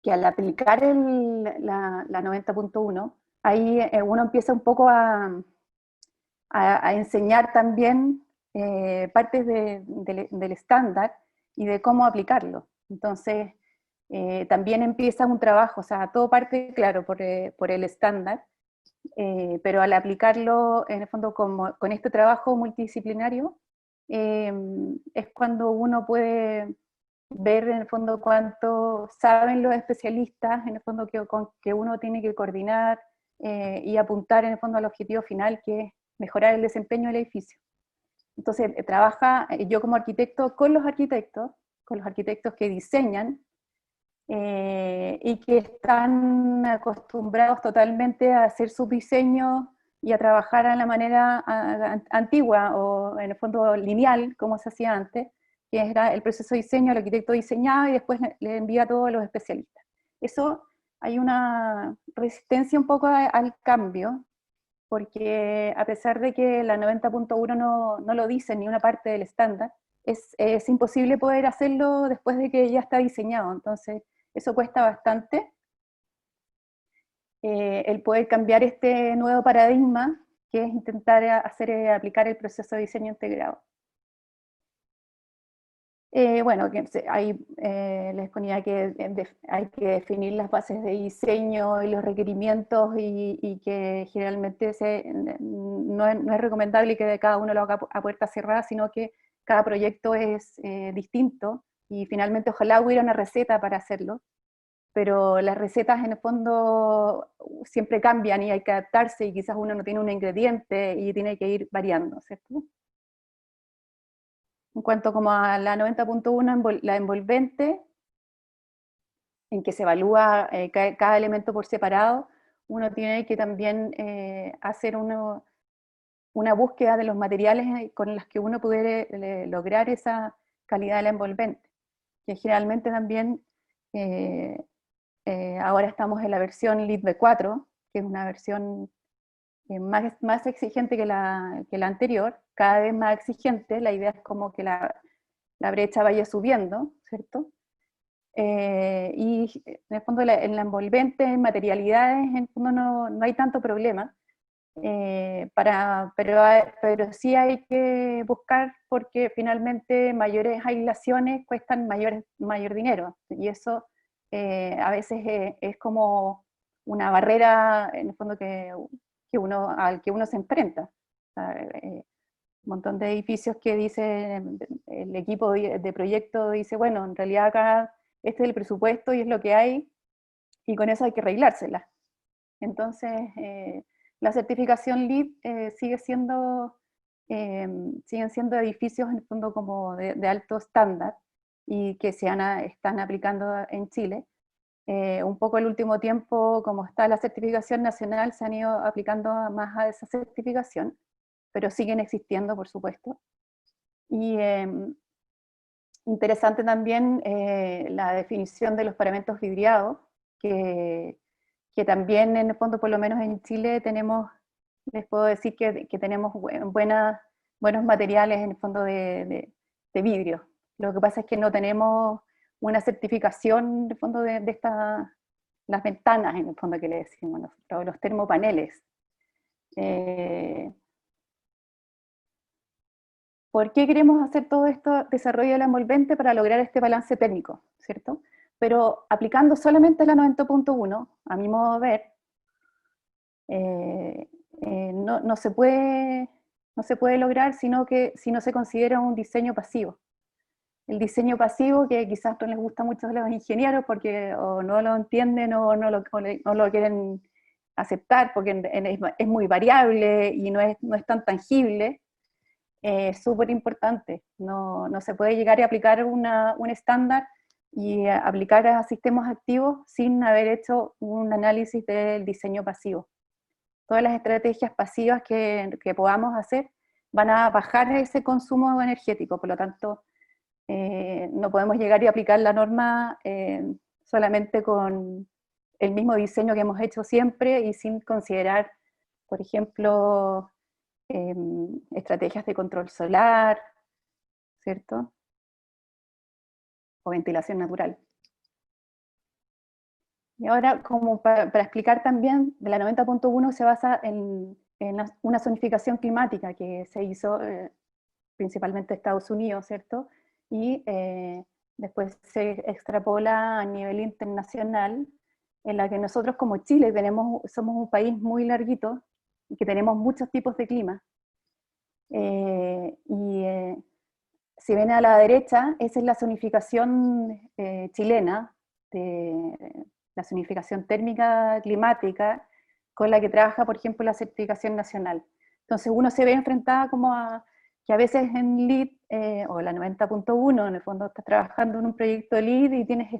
que al aplicar la 90.1, ahí uno empieza un poco a enseñar también partes del estándar y de cómo aplicarlo. Entonces, también empieza un trabajo, o sea, todo parte, claro, por el estándar, pero al aplicarlo, en el fondo, con este trabajo multidisciplinario, es cuando uno puede ver, en el fondo, cuánto saben los especialistas, en el fondo, que uno tiene que coordinar y apuntar, en el fondo, al objetivo final, que es mejorar el desempeño del edificio. Entonces, trabaja yo como arquitecto con los arquitectos que diseñan, y que están acostumbrados totalmente a hacer sus diseños y a trabajar a la manera antigua, o en el fondo lineal, como se hacía antes, que era el proceso de diseño, el arquitecto diseñaba y después le envía a todos los especialistas. Eso, hay una resistencia un poco al cambio, porque a pesar de que la 90.1 no lo dice ni una parte del estándar, es imposible poder hacerlo después de que ya está diseñado. Entonces, eso cuesta bastante, el poder cambiar este nuevo paradigma, que es intentar aplicar el proceso de diseño integrado. Bueno, ahí les ponía que hay que definir las bases de diseño y los requerimientos, y que generalmente no es recomendable que cada uno lo haga a puerta cerrada, sino que cada proyecto es distinto, y finalmente ojalá hubiera una receta para hacerlo, pero las recetas en el fondo siempre cambian y hay que adaptarse, y quizás uno no tiene un ingrediente y tiene que ir variando, ¿cierto? En cuanto como a la 90.1, la envolvente, en que se evalúa cada elemento por separado, uno tiene que también hacer una búsqueda de los materiales con los que uno pudiera lograr esa calidad de la envolvente, que generalmente también ahora estamos en la versión LEED V4, que es una versión más exigente que la anterior, cada vez más exigente. La idea es como que la brecha vaya subiendo, ¿cierto? Y en el fondo en la envolvente, en materialidades, en el fondo no hay tanto problema, pero sí hay que buscar porque finalmente mayores aislaciones cuestan mayor dinero, y eso a veces es como una barrera en el fondo al que uno se enfrenta. O sea, un montón de edificios que dice el equipo de proyecto dice, bueno, en realidad acá este es el presupuesto y es lo que hay, y con eso hay que arreglársela. Entonces, la certificación LEED siguen siendo edificios en el fondo como de alto estándar y que están aplicando en Chile. Un poco el último tiempo, como está la certificación nacional, se han ido aplicando más a esa certificación, pero siguen existiendo, por supuesto. Y interesante también la definición de los paramentos vidriados, que también en el fondo, por lo menos en Chile, les puedo decir que tenemos buenos materiales en el fondo de vidrio. Lo que pasa es que no tenemos una certificación de fondo de las ventanas, en el fondo, que le decimos nosotros, los termopaneles. ¿Por qué queremos hacer todo esto, desarrollo de la envolvente? Para lograr este balance térmico, ¿cierto? Pero aplicando solamente la 90.1, a mi modo de ver, no se puede lograr si no se considera un diseño pasivo. El diseño pasivo, que quizás no les gusta mucho a los ingenieros porque o no lo entienden o no lo quieren aceptar porque es muy variable y no es tan tangible, es súper importante. No se puede llegar a aplicar un estándar y aplicar a sistemas activos sin haber hecho un análisis del diseño pasivo. Todas las estrategias pasivas que podamos hacer van a bajar ese consumo energético, por lo tanto, no podemos llegar y aplicar la norma solamente con el mismo diseño que hemos hecho siempre y sin considerar, por ejemplo, estrategias de control solar, ¿cierto? O ventilación natural. Y ahora, como para explicar también, de la 90.1 se basa en una zonificación climática que se hizo principalmente en Estados Unidos, ¿cierto? Y después se extrapola a nivel internacional, en la que nosotros como Chile somos un país muy larguito y que tenemos muchos tipos de clima. Si ven a la derecha, esa es la zonificación chilena, la zonificación térmica climática, con la que trabaja, por ejemplo, la certificación nacional. Entonces uno se ve enfrentada como a que a veces en LEED, o la 90.1, en el fondo estás trabajando en un proyecto LEED y tienes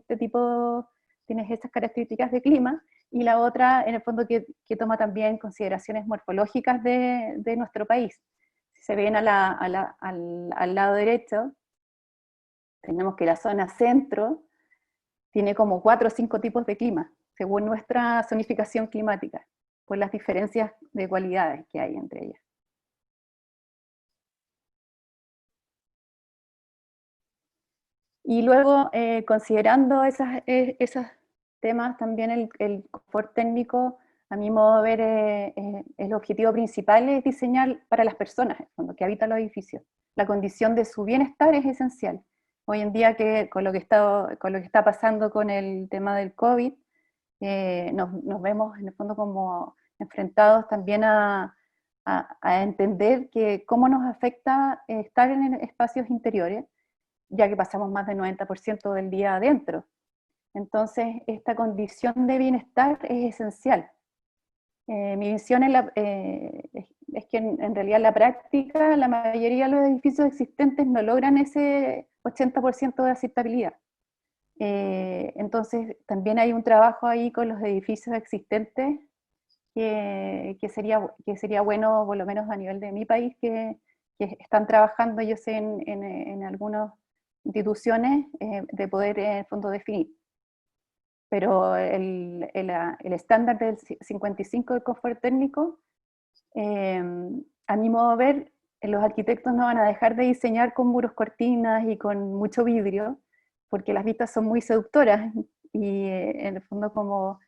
tienes estas características de clima, y la otra, en el fondo, que toma también consideraciones morfológicas de nuestro país. Si se ven al lado derecho, tenemos que la zona centro tiene como 4 o 5 tipos de clima, según nuestra zonificación climática, por las diferencias de cualidades que hay entre ellas. Y luego, considerando esos temas, también el confort técnico, a mi modo de ver, el objetivo principal es diseñar para las personas, que habitan los edificios. La condición de su bienestar es esencial. Hoy en día, con lo que está pasando con el tema del COVID, nos vemos en el fondo como enfrentados también a entender que cómo nos afecta estar en espacios interiores, ya que pasamos más del 90% del día adentro. Entonces, esta condición de bienestar es esencial. Mi visión es que en realidad en la práctica la mayoría de los edificios existentes no logran ese 80% de aceptabilidad. Entonces, también hay un trabajo ahí con los edificios existentes que sería bueno, por lo menos a nivel de mi país, que están trabajando, yo sé, en algunas instituciones, de poder en el fondo definir. Pero el estándar del 55 del confort térmico, a mi modo de ver, los arquitectos no van a dejar de diseñar con muros cortinas y con mucho vidrio, porque las vistas son muy seductoras, y en el fondo como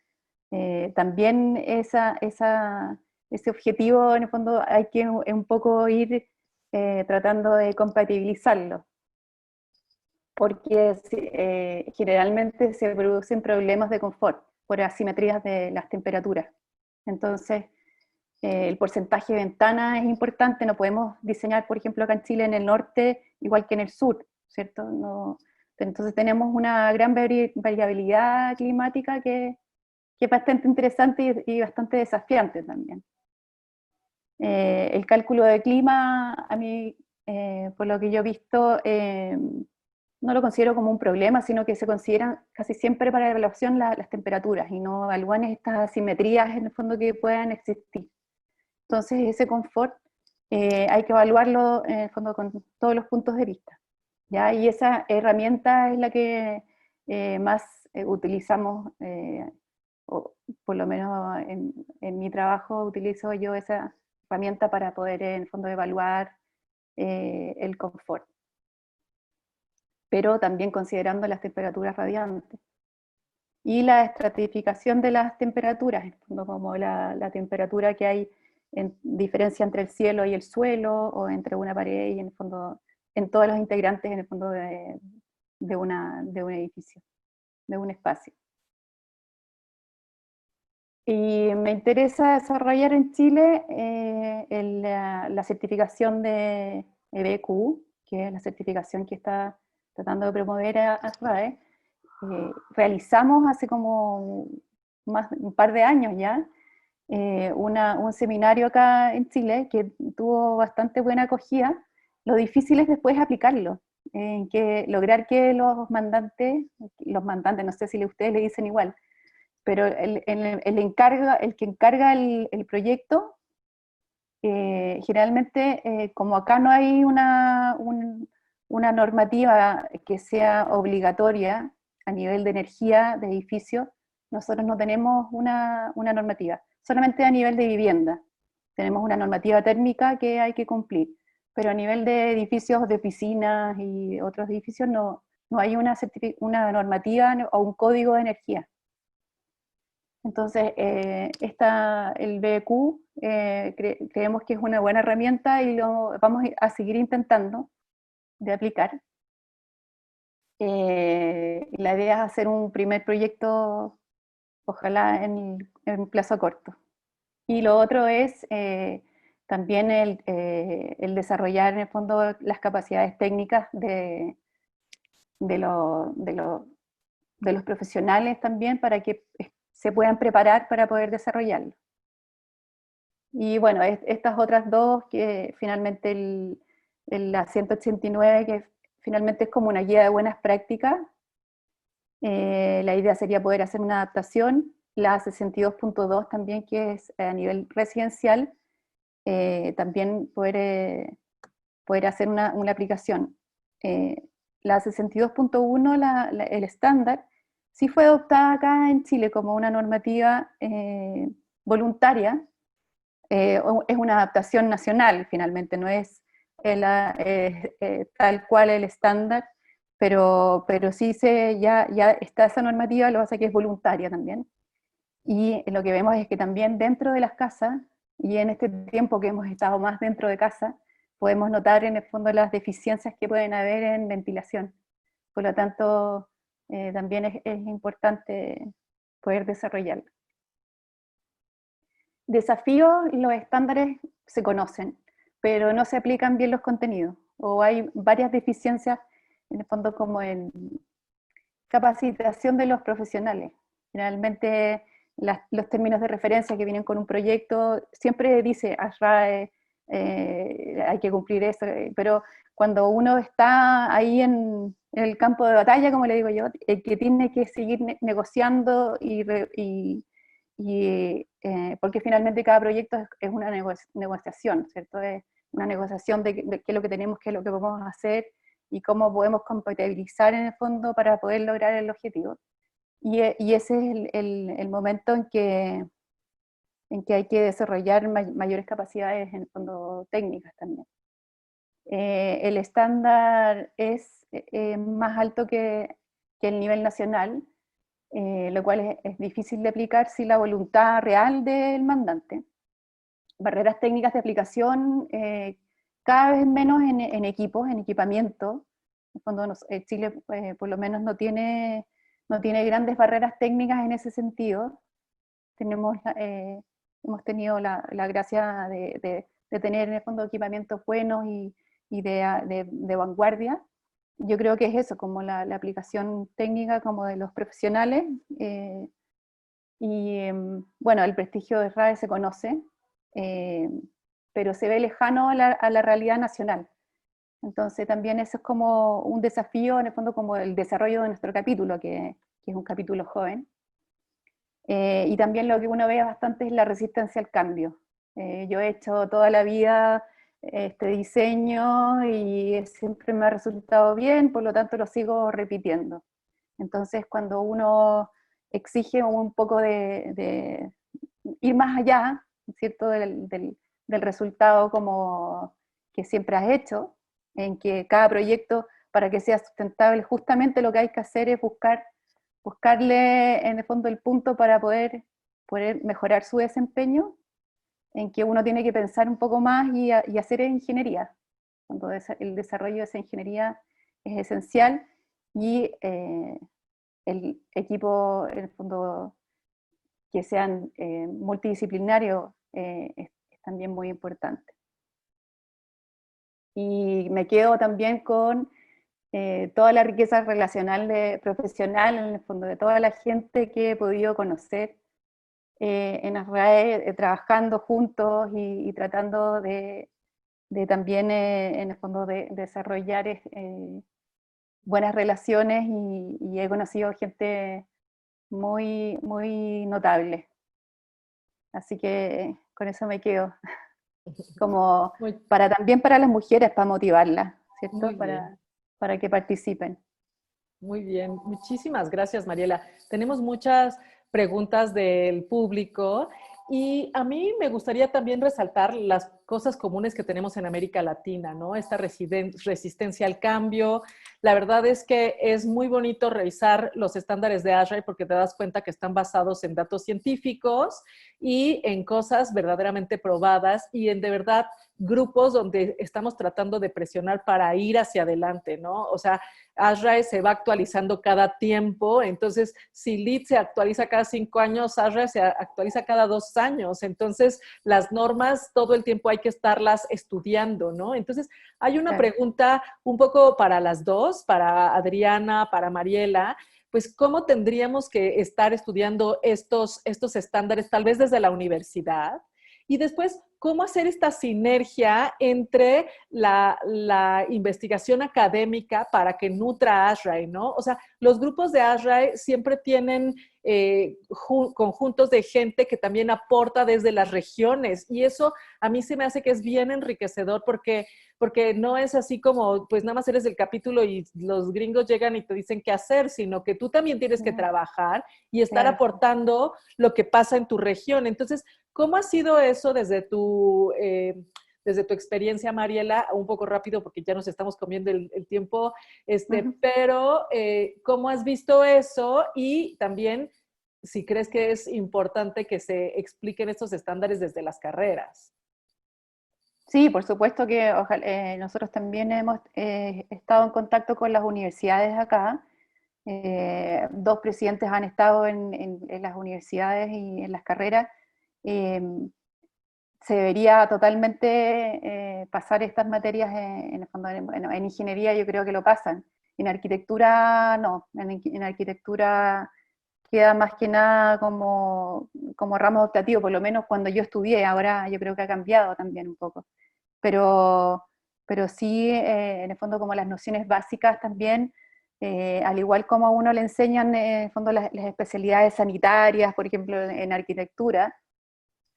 también esa ese objetivo en el fondo hay que un poco ir tratando de compatibilizarlo, porque generalmente se producen problemas de confort por asimetrías de las temperaturas. Entonces, el porcentaje de ventana es importante, no podemos diseñar, por ejemplo, acá en Chile, en el norte, igual que en el sur, ¿cierto? No, entonces tenemos una gran variabilidad climática que es bastante interesante y bastante desafiante también. El cálculo de clima, a mí, por lo que yo he visto, no lo considero como un problema, sino que se consideran casi siempre para la evaluación las temperaturas y no evalúan estas asimetrías en el fondo que puedan existir. Entonces ese confort hay que evaluarlo en el fondo con todos los puntos de vista, ¿ya? Y esa herramienta es la que más utilizamos, o por lo menos en mi trabajo utilizo yo esa herramienta para poder en el fondo evaluar el confort, pero también considerando las temperaturas radiantes. Y la estratificación de las temperaturas, en el fondo como la temperatura que hay en diferencia entre el cielo y el suelo, o entre una pared y en el fondo, en todos los integrantes en el fondo de un edificio, de un espacio. Y me interesa desarrollar en Chile la certificación de EBQ, que es la certificación que está tratando de promover a RAE. Realizamos hace como un par de años ya un seminario acá en Chile que tuvo bastante buena acogida. Lo difícil es después aplicarlo, lograr que los mandantes, no sé si ustedes le dicen igual, pero el que encarga el proyecto, generalmente, como acá no hay una normativa que sea obligatoria a nivel de energía de edificio, nosotros no tenemos una normativa, solamente a nivel de vivienda. Tenemos una normativa térmica que hay que cumplir, pero a nivel de edificios de oficinas y otros edificios no hay una normativa o un código de energía. Entonces, el BQ creemos que es una buena herramienta y lo vamos a seguir intentando de aplicar. La idea es hacer un primer proyecto, ojalá en plazo corto. Y lo otro es también el desarrollar en el fondo las capacidades técnicas de los profesionales también para que se puedan preparar para poder desarrollarlo. Y bueno, estas otras dos, que finalmente la 189, que finalmente es como una guía de buenas prácticas, la idea sería poder hacer una adaptación, la 62.2 también, que es a nivel residencial, también poder hacer una aplicación. La 62.1, el estándar, sí fue adoptada acá en Chile como una normativa voluntaria. Es una adaptación nacional, finalmente, no es tal cual el estándar, pero sí ya está esa normativa, lo que pasa es que es voluntaria también. Y lo que vemos es que también dentro de las casas, y en este tiempo que hemos estado más dentro de casa, podemos notar en el fondo las deficiencias que pueden haber en ventilación. Por lo tanto, también es importante poder desarrollarlo. Desafíos, los estándares se conocen, pero no se aplican bien los contenidos, o hay varias deficiencias, en el fondo, como en capacitación de los profesionales. Generalmente los términos de referencia que vienen con un proyecto siempre dice ASRAE, hay que cumplir eso, pero cuando uno está ahí en el campo de batalla, como le digo yo, que tiene que seguir negociando porque finalmente cada proyecto es una negociación, ¿cierto? Es una negociación de qué es lo que tenemos, qué es lo que podemos hacer y cómo podemos compatibilizar en el fondo para poder lograr el objetivo. Y ese es el momento en que hay que desarrollar mayores capacidades, en el fondo técnicas también. El estándar es más alto que el nivel nacional, lo cual es difícil de aplicar sin la voluntad real del mandante. barreras técnicas de aplicación, cada vez menos en equipos, en equipamiento. En el fondo, Chile por lo menos no tiene grandes barreras técnicas en ese sentido. Hemos tenido la gracia de tener en el fondo equipamientos buenos y de vanguardia. Yo creo que es eso, como la aplicación técnica como de los profesionales, bueno, el prestigio de RAE se conoce, pero se ve lejano a la realidad nacional. Entonces también eso es como un desafío, en el fondo, como el desarrollo de nuestro capítulo, que es un capítulo joven. Y también lo que uno ve bastante es la resistencia al cambio. Yo he hecho toda la vida este diseño y siempre me ha resultado bien, por lo tanto lo sigo repitiendo. Entonces cuando uno exige un poco de ir más allá, ¿cierto? del resultado como que siempre has hecho, en que cada proyecto, para que sea sustentable, justamente lo que hay que hacer es buscarle en el fondo el punto para poder mejorar su desempeño, en que uno tiene que pensar un poco más y hacer ingeniería. Cuando el desarrollo de esa ingeniería es esencial, y el equipo, en el fondo, que sean multidisciplinarios, es también muy importante. Y me quedo también con toda la riqueza relacional profesional, en el fondo, de toda la gente que he podido conocer en ASRAE, trabajando juntos y tratando de también, en el fondo, de desarrollar buenas relaciones, y he conocido gente muy, muy notable. Así que con eso me quedo. Como también para las mujeres, para motivarlas, ¿cierto? Para que participen. Muy bien, muchísimas gracias, Mariela. Tenemos muchas preguntas del público y a mí me gustaría también resaltar las cosas comunes que tenemos en América Latina, ¿no? Esta resistencia al cambio. La verdad es que es muy bonito revisar los estándares de ASHRAE porque te das cuenta que están basados en datos científicos y en cosas verdaderamente probadas y en de verdad grupos donde estamos tratando de presionar para ir hacia adelante, ¿no? O sea, ASHRAE se va actualizando cada tiempo, entonces si LEED se actualiza cada 5 años, ASHRAE se actualiza cada 2 años, entonces las normas todo el tiempo hay que estarlas estudiando, ¿no? Entonces hay una pregunta un poco para las dos, para Adriana, para Mariela, pues ¿cómo tendríamos que estar estudiando estos estándares tal vez desde la universidad? Y después, ¿cómo hacer esta sinergia entre la investigación académica para que nutra ASHRAE, ¿no? O sea, los grupos de ASHRAE siempre tienen conjuntos de gente que también aporta desde las regiones y eso a mí se me hace que es bien enriquecedor porque no es así como, pues nada más eres el capítulo y los gringos llegan y te dicen qué hacer, sino que tú también tienes que trabajar y estar aportando lo que pasa en tu región. Entonces, ¿cómo ha sido eso desde tu experiencia, Mariela? Un poco rápido porque ya nos estamos comiendo el tiempo, pero ¿cómo has visto eso? Y también, si crees que es importante que se expliquen estos estándares desde las carreras. Sí, por supuesto que nosotros también hemos estado en contacto con las universidades acá. 2 presidentes han estado en las universidades y en las carreras. Se debería totalmente pasar estas materias en el fondo, en ingeniería yo creo que lo pasan. En arquitectura no, en arquitectura queda más que nada como ramo optativo, por lo menos cuando yo estudié. Ahora yo creo que ha cambiado también un poco. Pero sí, en el fondo, como las nociones básicas también, al igual como a uno le enseñan en el fondo las especialidades sanitarias, por ejemplo, en arquitectura,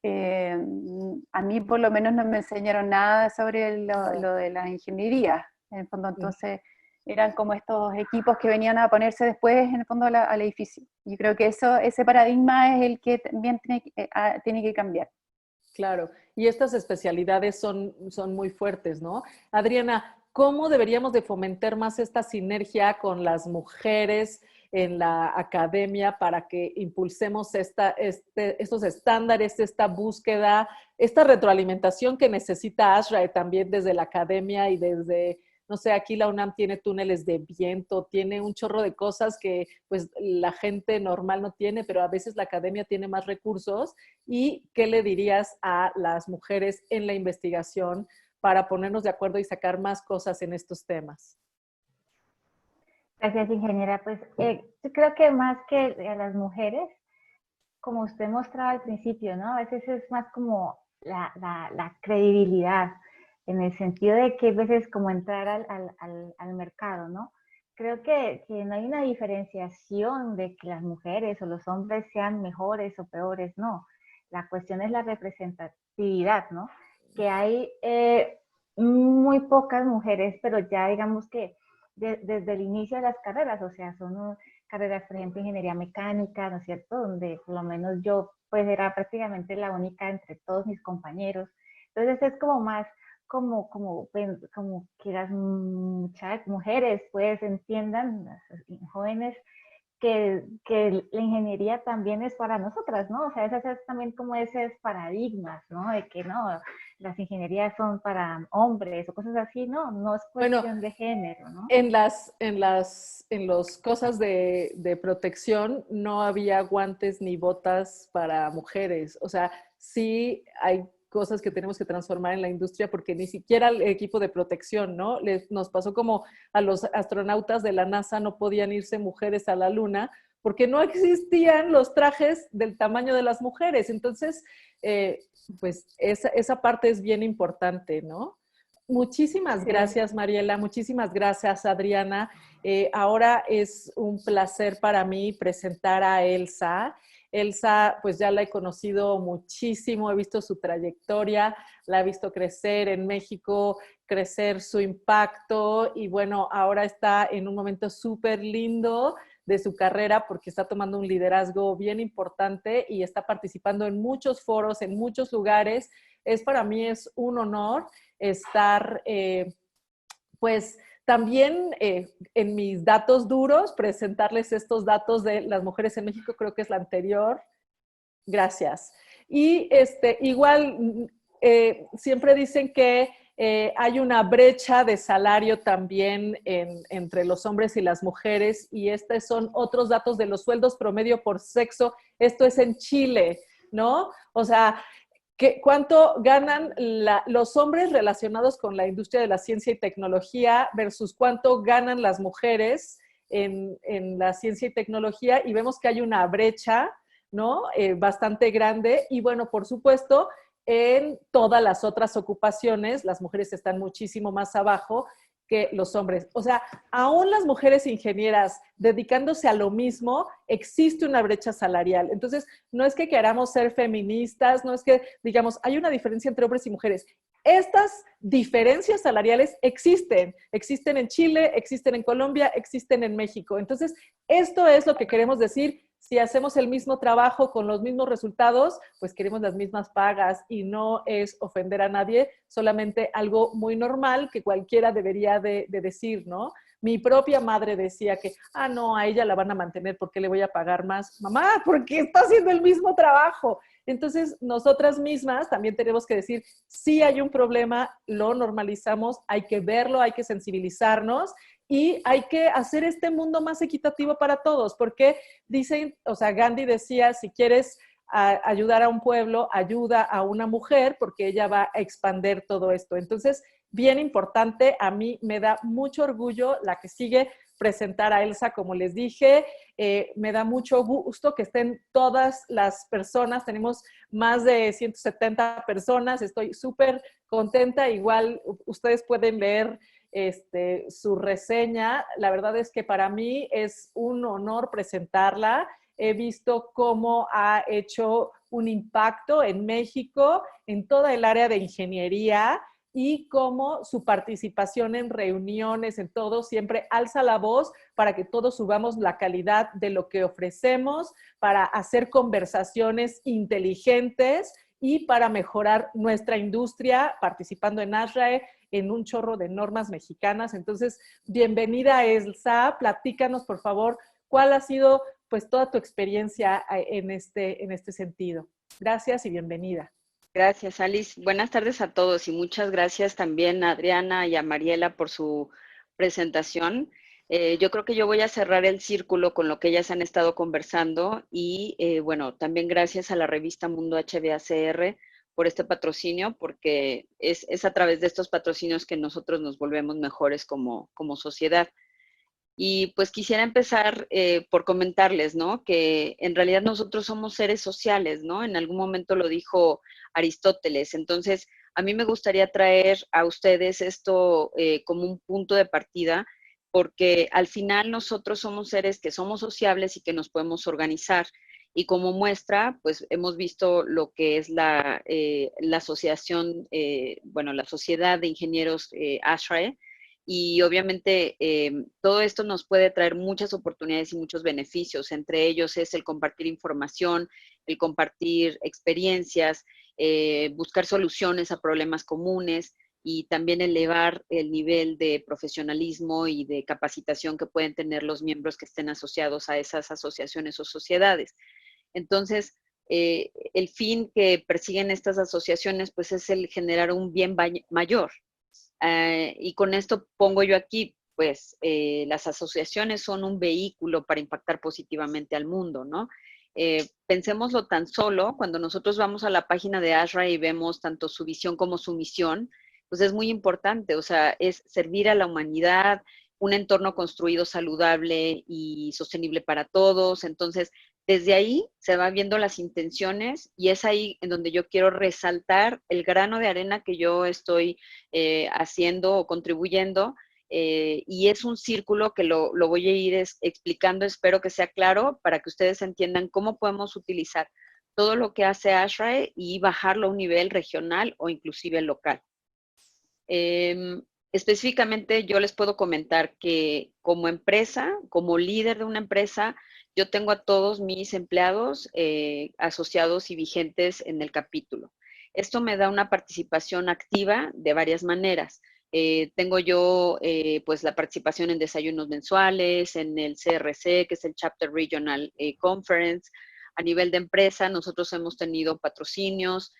a mí por lo menos no me enseñaron nada sobre lo de la ingeniería, en el fondo. Entonces eran como estos equipos que venían a ponerse después, en el fondo, al edificio. Yo creo que ese paradigma es el que también tiene que cambiar. Claro, y estas especialidades son muy fuertes, ¿no? Adriana, ¿cómo deberíamos de fomentar más esta sinergia con las mujeres en la academia para que impulsemos estos estándares, esta búsqueda, esta retroalimentación que necesita ASHRAE también desde la academia y desde, no sé, aquí la UNAM tiene túneles de viento, tiene un chorro de cosas que pues la gente normal no tiene, pero a veces la academia tiene más recursos. ¿Y qué le dirías a las mujeres en la investigación para ponernos de acuerdo y sacar más cosas en estos temas? Gracias, ingeniera. Pues yo creo que más que a las mujeres, como usted mostraba al principio, ¿no? A veces es más como la credibilidad, en el sentido de que a veces como entrar al mercado, ¿no? Creo que no hay una diferenciación de que las mujeres o los hombres sean mejores o peores, no. La cuestión es la representatividad, ¿no? Que hay muy pocas mujeres, pero ya digamos que desde el inicio de las carreras, o sea, son carreras, por ejemplo, ingeniería mecánica, ¿no es cierto? Donde por lo menos yo pues era prácticamente la única entre todos mis compañeros. Entonces es como más como que las muchas mujeres pues entiendan, las jóvenes, que la ingeniería también es para nosotras, ¿no? O sea, esas es también como esos paradigmas, ¿no? De que no, las ingenierías son para hombres o cosas así, ¿no? No es Bueno, cuestión de género, ¿no? en los cosas de protección no había guantes ni botas para mujeres. O sea, sí hay cosas que tenemos que transformar en la industria porque ni siquiera el equipo de protección, ¿no? Nos pasó como a los astronautas de la NASA no podían irse mujeres a la Luna porque no existían los trajes del tamaño de las mujeres. Entonces, pues esa parte es bien importante, ¿no? Muchísimas gracias, Mariela. Muchísimas gracias, Adriana. Ahora es un placer para mí presentar a Elsa. Elsa, pues ya la he conocido muchísimo, he visto su trayectoria, la he visto crecer en México, crecer su impacto y bueno, ahora está en un momento súper lindo de su carrera porque está tomando un liderazgo bien importante y está participando en muchos foros, en muchos lugares. Para mí es un honor estar, pues, también en mis datos duros, presentarles estos datos de las mujeres en México, creo que es la anterior. Gracias. Y igual, siempre dicen que hay una brecha de salario también entre los hombres y las mujeres, y estos son otros datos de los sueldos promedio por sexo. Esto es en Chile, ¿no? O sea, ¿cuánto ganan los hombres relacionados con la industria de la ciencia y tecnología versus cuánto ganan las mujeres en la ciencia y tecnología? Y vemos que hay una brecha, ¿no? Bastante grande. Y bueno, por supuesto, en todas las otras ocupaciones, las mujeres están muchísimo más abajo que los hombres. O sea, aún las mujeres ingenieras dedicándose a lo mismo, existe una brecha salarial. Entonces, no es que queramos ser feministas, no es que digamos, hay una diferencia entre hombres y mujeres. Estas diferencias salariales existen en Chile, existen en Colombia, existen en México. Entonces, esto es lo que queremos decir. Si hacemos el mismo trabajo con los mismos resultados, pues queremos las mismas pagas y no es ofender a nadie, solamente algo muy normal que cualquiera debería de decir, ¿no? Mi propia madre decía que, no, a ella la van a mantener, ¿por qué le voy a pagar más? Mamá, porque está haciendo el mismo trabajo. Entonces, nosotras mismas también tenemos que decir, sí hay un problema, lo normalizamos, hay que verlo, hay que sensibilizarnos y hay que hacer este mundo más equitativo para todos, porque dicen, o sea, Gandhi decía, si quieres ayudar a un pueblo, ayuda a una mujer, porque ella va a expandir todo esto. Entonces, bien importante, a mí me da mucho orgullo la que sigue presentar a Elsa, como les dije, me da mucho gusto que estén todas las personas, tenemos más de 170 personas, estoy súper contenta, igual ustedes pueden leer su reseña. La verdad es que para mí es un honor presentarla. He visto cómo ha hecho un impacto en México, en toda el área de ingeniería y cómo su participación en reuniones, en todo, siempre alza la voz para que todos subamos la calidad de lo que ofrecemos, para hacer conversaciones inteligentes y para mejorar nuestra industria, participando en ASHRAE, en un chorro de normas mexicanas. Entonces, bienvenida, Elsa. Platícanos, por favor, ¿Cuál ha sido pues toda tu experiencia en este sentido? Gracias y bienvenida. Gracias, Alice. Buenas tardes a todos y muchas gracias también a Adriana y a Mariela por su presentación. Yo creo que yo voy a cerrar el círculo con lo que ellas han estado conversando y bueno, también gracias a la revista Mundo HBACR por este patrocinio, porque es a través de estos patrocinios que nosotros nos volvemos mejores como sociedad. Y pues quisiera empezar por comentarles, ¿no? Que en realidad nosotros somos seres sociales, ¿no? En algún momento lo dijo Aristóteles. Entonces, a mí me gustaría traer a ustedes esto como un punto de partida, porque al final nosotros somos seres que somos sociables y que nos podemos organizar. Y como muestra, pues hemos visto lo que es la asociación, bueno, la Sociedad de Ingenieros ASHRAE, y obviamente todo esto nos puede traer muchas oportunidades y muchos beneficios. Entre ellos es el compartir información, el compartir experiencias, buscar soluciones a problemas comunes y también elevar el nivel de profesionalismo y de capacitación que pueden tener los miembros que estén asociados a esas asociaciones o sociedades. Entonces, el fin que persiguen estas asociaciones pues es el generar un bien mayor. Y con esto pongo yo aquí, pues las asociaciones son un vehículo para impactar positivamente al mundo, ¿no? Pensémoslo tan solo, cuando nosotros vamos a la página de ASHRAE y vemos tanto su visión como su misión, pues es muy importante, o sea, es servir a la humanidad, un entorno construido saludable y sostenible para todos. Entonces, desde ahí se van viendo las intenciones y es ahí en donde yo quiero resaltar el grano de arena que yo estoy haciendo o contribuyendo, y es un círculo que lo voy a ir explicando, espero que sea claro para que ustedes entiendan cómo podemos utilizar todo lo que hace ASHRAE y bajarlo a un nivel regional o inclusive local. Específicamente yo les puedo comentar que como empresa, como líder de una empresa, yo tengo a todos mis empleados asociados y vigentes en el capítulo. Esto me da una participación activa de varias maneras. Tengo yo pues la participación en desayunos mensuales, en el CRC, que es el Chapter Regional Conference. A nivel de empresa, nosotros hemos tenido patrocinios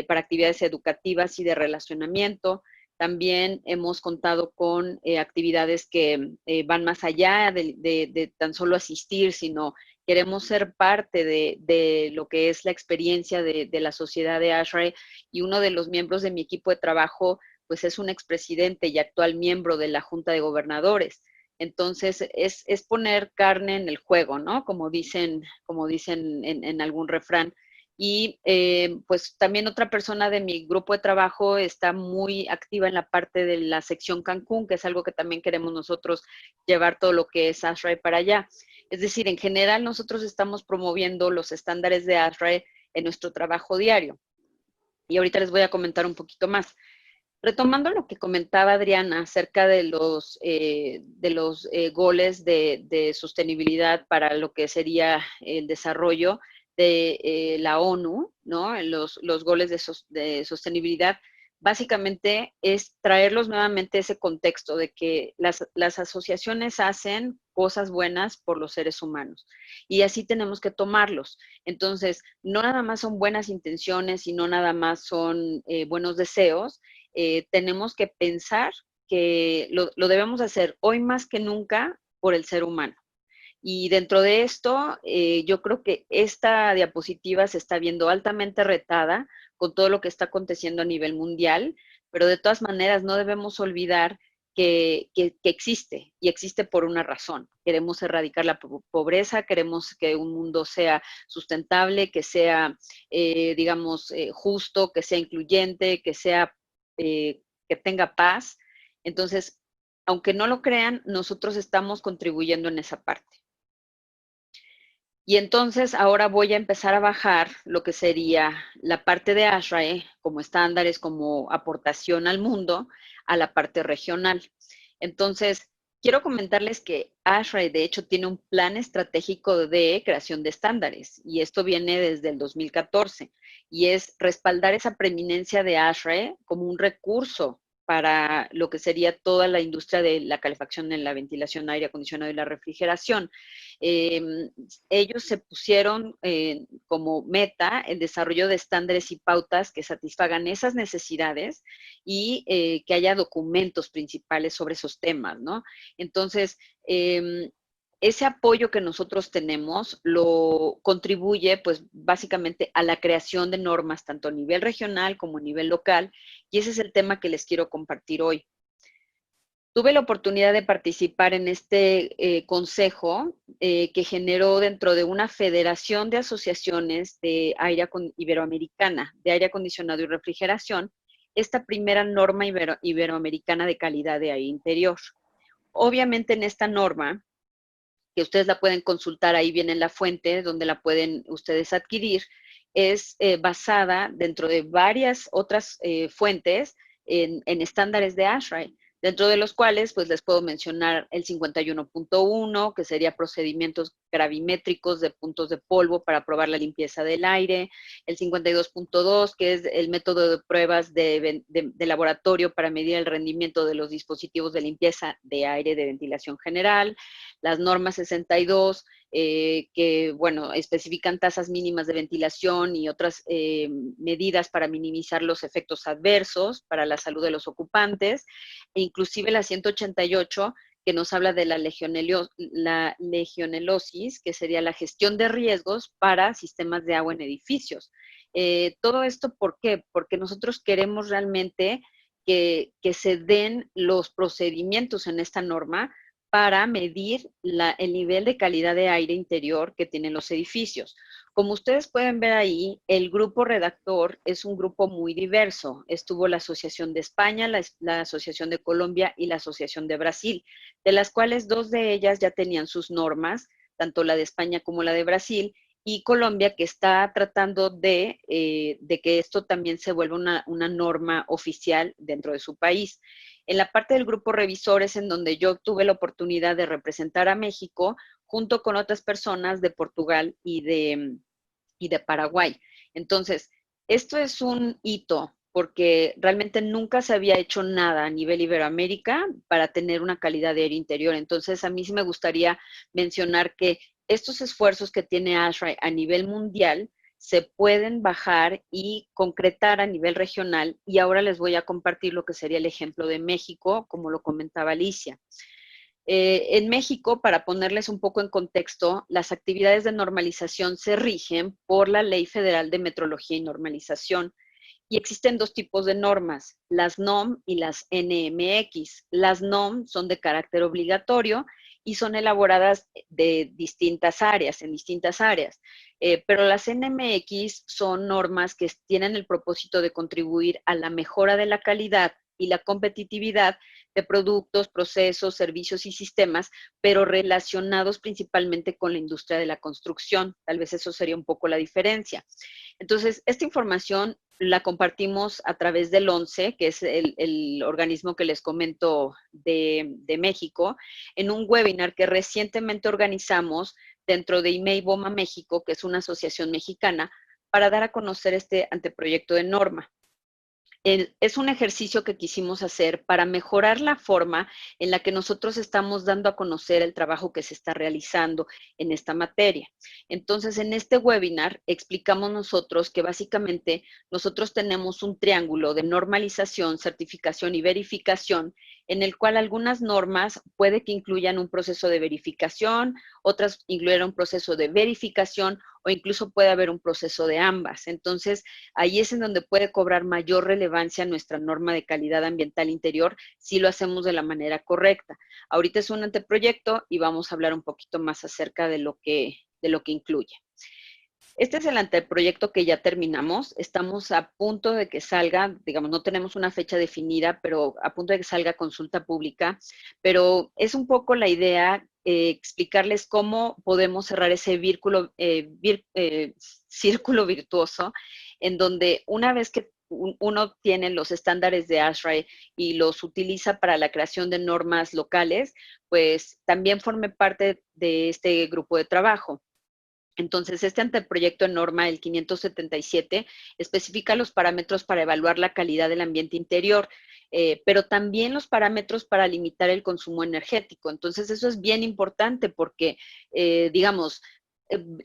para actividades educativas y de relacionamiento. También hemos contado con actividades que van más allá de tan solo asistir, sino queremos ser parte de lo que es la experiencia de la sociedad de ASHRAE, y uno de los miembros de mi equipo de trabajo pues es un expresidente y actual miembro de la Junta de Gobernadores. Entonces es poner carne en el juego, ¿no? Como dicen en algún refrán. Y pues también otra persona de mi grupo de trabajo está muy activa en la parte de la sección Cancún, que es algo que también queremos nosotros llevar todo lo que es ASHRAE para allá. Es decir, en general nosotros estamos promoviendo los estándares de ASHRAE en nuestro trabajo diario. Y ahorita les voy a comentar un poquito más. Retomando lo que comentaba Adriana acerca de los goles de sostenibilidad para lo que sería el desarrollo de la ONU, ¿no? Los goles de sostenibilidad, básicamente es traerlos nuevamente a ese contexto de que las asociaciones hacen cosas buenas por los seres humanos y así tenemos que tomarlos. Entonces, no nada más son buenas intenciones y no nada más son buenos deseos. Tenemos que pensar que lo debemos hacer hoy más que nunca por el ser humano. Y dentro de esto, yo creo que esta diapositiva se está viendo altamente retada con todo lo que está aconteciendo a nivel mundial, pero de todas maneras no debemos olvidar que existe y existe por una razón. Queremos erradicar la pobreza, queremos que un mundo sea sustentable, que sea, digamos, justo, que sea incluyente, que sea, que tenga paz. Entonces, aunque no lo crean, nosotros estamos contribuyendo en esa parte. Y entonces ahora voy a empezar a bajar lo que sería la parte de ASHRAE como estándares, como aportación al mundo, a la parte regional. Entonces, quiero comentarles que ASHRAE de hecho tiene un plan estratégico de creación de estándares y esto viene desde el 2014 y es respaldar esa preeminencia de ASHRAE como un recurso para lo que sería toda la industria de la calefacción, en la ventilación, aire acondicionado y la refrigeración. Ellos se pusieron como meta el desarrollo de estándares y pautas que satisfagan esas necesidades y que haya documentos principales sobre esos temas, ¿no? Entonces, ese apoyo que nosotros tenemos lo contribuye, pues, básicamente a la creación de normas, tanto a nivel regional como a nivel local, y ese es el tema que les quiero compartir hoy. Tuve la oportunidad de participar en este consejo que generó dentro de una federación de asociaciones de iberoamericana, de aire acondicionado y refrigeración, esta primera norma iberoamericana de calidad de aire interior. Obviamente en esta norma, que ustedes la pueden consultar, ahí viene la fuente donde la pueden ustedes adquirir, es basada dentro de varias otras fuentes en estándares de ASHRAE, dentro de los cuales pues les puedo mencionar el 51.1, que sería procedimientos gravimétricos de puntos de polvo para probar la limpieza del aire, el 52.2, que es el método de pruebas de laboratorio para medir el rendimiento de los dispositivos de limpieza de aire de ventilación general, las normas 62, que, bueno, especifican tasas mínimas de ventilación y otras medidas para minimizar los efectos adversos para la salud de los ocupantes, e inclusive la 188, que nos habla de la legionelosis, que sería la gestión de riesgos para sistemas de agua en edificios. Todo esto, ¿por qué? Porque nosotros queremos realmente que se den los procedimientos en esta norma para medir el nivel de calidad de aire interior que tienen los edificios. Como ustedes pueden ver ahí, el grupo redactor es un grupo muy diverso. Estuvo la Asociación de España, la Asociación de Colombia y la Asociación de Brasil, de las cuales dos de ellas ya tenían sus normas, tanto la de España como la de Brasil, y Colombia, que está tratando de que esto también se vuelva una norma oficial dentro de su país. En la parte del grupo revisor es en donde yo tuve la oportunidad de representar a México junto con otras personas de Portugal y de Paraguay. Entonces, esto es un hito porque realmente nunca se había hecho nada a nivel Iberoamérica para tener una calidad de aire interior. Entonces, a mí sí me gustaría mencionar que estos esfuerzos que tiene ASHRAE a nivel mundial se pueden bajar y concretar a nivel regional. Y ahora les voy a compartir lo que sería el ejemplo de México, como lo comentaba Alicia. En México, para ponerles un poco en contexto, las actividades de normalización se rigen por la Ley Federal de Metrología y Normalización. Y existen dos tipos de normas, las NOM y las NMX. Las NOM son de carácter obligatorio y son elaboradas de distintas áreas, en distintas áreas. Pero las NMX son normas que tienen el propósito de contribuir a la mejora de la calidad y la competitividad de productos, procesos, servicios y sistemas, pero relacionados principalmente con la industria de la construcción. Tal vez eso sería un poco la diferencia. Entonces, esta información la compartimos a través del ONCE, que es el organismo que les comento de México, en un webinar que recientemente organizamos dentro de IMEI-BOMA México, que es una asociación mexicana, para dar a conocer este anteproyecto de norma. Es un ejercicio que quisimos hacer para mejorar la forma en la que nosotros estamos dando a conocer el trabajo que se está realizando en esta materia. Entonces, en este webinar explicamos nosotros que básicamente nosotros tenemos un triángulo de normalización, certificación y verificación, en el cual algunas normas puede que incluyan un proceso de verificación, otras incluyeran un proceso de verificación o incluso puede haber un proceso de ambas. Entonces, ahí es en donde puede cobrar mayor relevancia nuestra norma de calidad ambiental interior si lo hacemos de la manera correcta. Ahorita es un anteproyecto y vamos a hablar un poquito más acerca de lo que incluye. Este es el anteproyecto que ya terminamos. Estamos a punto de que salga, digamos, no tenemos una fecha definida, pero a punto de que salga consulta pública. Pero es un poco la idea explicarles cómo podemos cerrar ese círculo virtuoso en donde una vez que uno tiene los estándares de ASHRAE y los utiliza para la creación de normas locales, pues también forme parte de este grupo de trabajo. Entonces, este anteproyecto de norma, el 577, especifica los parámetros para evaluar la calidad del ambiente interior, pero también los parámetros para limitar el consumo energético. Entonces, eso es bien importante porque, digamos,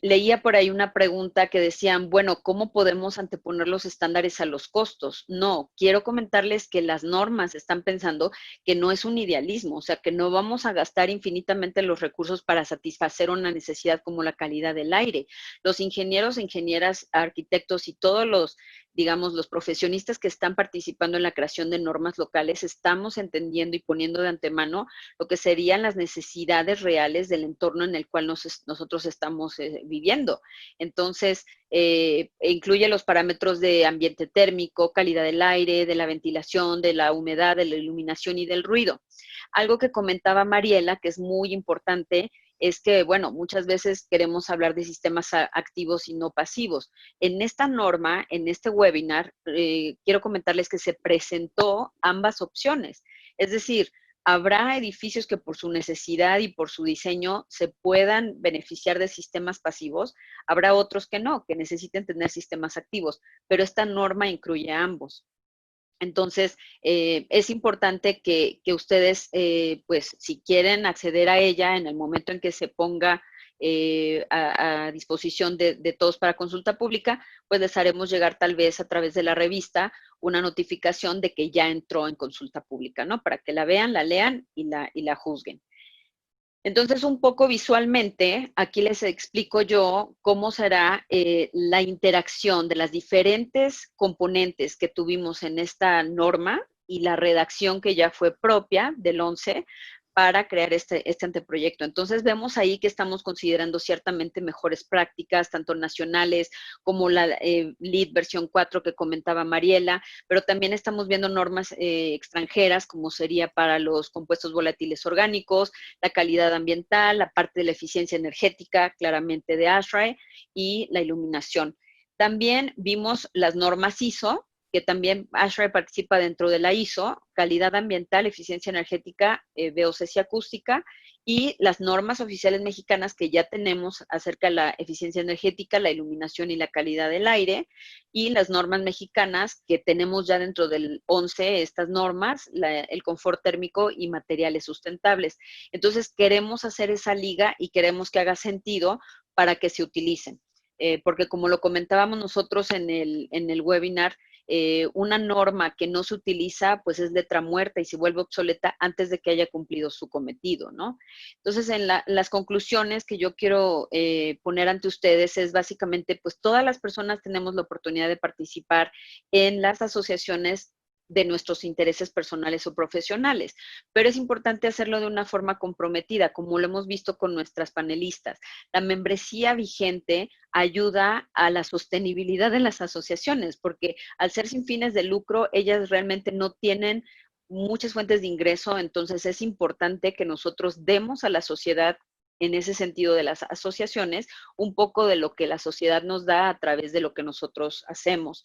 leía por ahí una pregunta que decían, bueno, ¿cómo podemos anteponer los estándares a los costos? No, quiero comentarles que las normas están pensando que no es un idealismo, o sea, que no vamos a gastar infinitamente los recursos para satisfacer una necesidad como la calidad del aire. Los ingenieros, ingenieras, arquitectos y todos los, digamos, los profesionistas que están participando en la creación de normas locales, estamos entendiendo y poniendo de antemano lo que serían las necesidades reales del entorno en el cual nosotros estamos viviendo. Entonces, incluye los parámetros de ambiente térmico, calidad del aire, de la ventilación, de la humedad, de la iluminación y del ruido. Algo que comentaba Mariela, que es muy importante, es que, bueno, muchas veces queremos hablar de sistemas activos y no pasivos. En esta norma, en este webinar, quiero comentarles que se presentó ambas opciones. Es decir, habrá edificios que por su necesidad y por su diseño se puedan beneficiar de sistemas pasivos, habrá otros que no, que necesiten tener sistemas activos, pero esta norma incluye a ambos. Entonces, es importante que ustedes, pues, si quieren acceder a ella en el momento en que se ponga a disposición de todos para consulta pública, pues les haremos llegar tal vez a través de la revista una notificación de que ya entró en consulta pública, ¿no? Para que la vean, la lean y la juzguen. Entonces, un poco visualmente, aquí les explico yo cómo será la interacción de las diferentes componentes que tuvimos en esta norma y la redacción que ya fue propia del 11 para crear este anteproyecto. Entonces, vemos ahí que estamos considerando ciertamente mejores prácticas, tanto nacionales como la LEED versión 4 que comentaba Mariela, pero también estamos viendo normas extranjeras, como sería para los compuestos volátiles orgánicos, la calidad ambiental, la parte de la eficiencia energética, claramente de ASHRAE, y la iluminación. También vimos las normas ISO, que también ASHRAE participa dentro de la ISO, calidad ambiental, eficiencia energética, VOC y acústica, y las normas oficiales mexicanas que ya tenemos acerca de la eficiencia energética, la iluminación y la calidad del aire, y las normas mexicanas que tenemos ya dentro del 11, estas normas, el confort térmico y materiales sustentables. Entonces, queremos hacer esa liga y queremos que haga sentido para que se utilicen. Porque como lo comentábamos nosotros en el webinar, una norma que no se utiliza, pues es letra muerta y se vuelve obsoleta antes de que haya cumplido su cometido, ¿no? Entonces, en las conclusiones que yo quiero poner ante ustedes es básicamente, pues todas las personas tenemos la oportunidad de participar en las asociaciones de nuestros intereses personales o profesionales, pero es importante hacerlo de una forma comprometida, como lo hemos visto con nuestras panelistas. La membresía vigente ayuda a la sostenibilidad de las asociaciones, porque al ser sin fines de lucro, ellas realmente no tienen muchas fuentes de ingreso, entonces es importante que nosotros demos a la sociedad, en ese sentido de las asociaciones, un poco de lo que la sociedad nos da a través de lo que nosotros hacemos.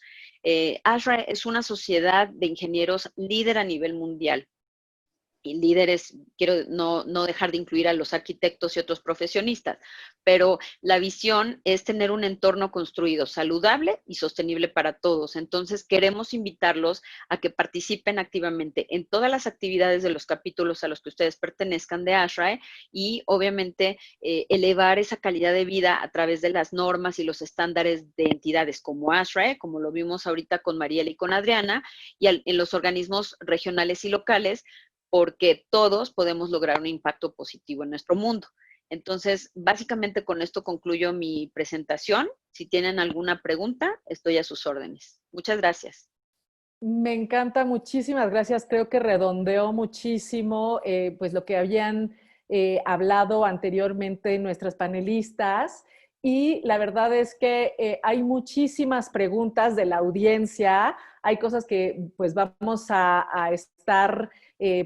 ASHRAE es una sociedad de ingenieros líder a nivel mundial. Y líderes, quiero no dejar de incluir a los arquitectos y otros profesionistas, pero la visión es tener un entorno construido saludable y sostenible para todos. Entonces, queremos invitarlos a que participen activamente en todas las actividades de los capítulos a los que ustedes pertenezcan de ASHRAE y, obviamente, elevar esa calidad de vida a través de las normas y los estándares de entidades como ASHRAE, como lo vimos ahorita con Mariela y con Adriana, y en los organismos regionales y locales, porque todos podemos lograr un impacto positivo en nuestro mundo. Entonces, básicamente con esto concluyo mi presentación. Si tienen alguna pregunta, estoy a sus órdenes. Muchas gracias. Me encanta, muchísimas gracias. Creo que redondeó muchísimo pues lo que habían hablado anteriormente nuestras panelistas. Y la verdad es que hay muchísimas preguntas de la audiencia. Hay cosas que pues vamos a estar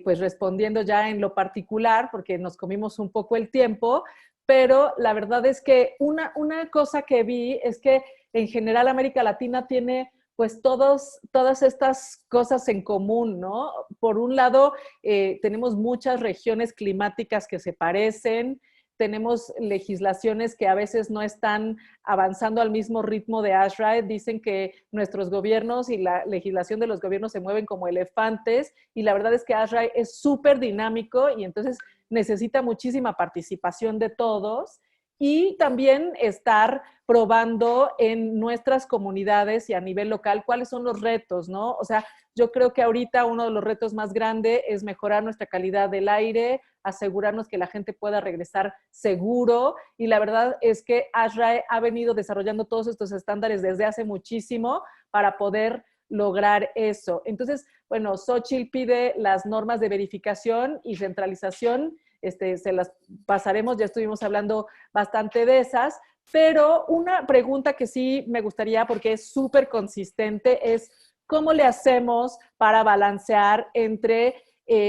pues respondiendo ya en lo particular porque nos comimos un poco el tiempo. Pero la verdad es que una cosa que vi es que en general América Latina tiene pues todas estas cosas en común, ¿no? Por un lado, tenemos muchas regiones climáticas que se parecen, tenemos legislaciones que a veces no están avanzando al mismo ritmo de ASHRAE. Dicen que nuestros gobiernos y la legislación de los gobiernos se mueven como elefantes, y la verdad es que ASHRAE es súper dinámico y entonces necesita muchísima participación de todos, y también estar probando en nuestras comunidades y a nivel local cuáles son los retos, ¿no? O sea, yo creo que ahorita uno de los retos más grandes es mejorar nuestra calidad del aire, asegurarnos que la gente pueda regresar seguro, y la verdad es que ASHRAE ha venido desarrollando todos estos estándares desde hace muchísimo para poder lograr eso. Entonces, bueno, Xochitl pide las normas de verificación y centralización, se las pasaremos, ya estuvimos hablando bastante de esas, pero una pregunta que sí me gustaría, porque es súper consistente, es ¿cómo le hacemos para balancear entre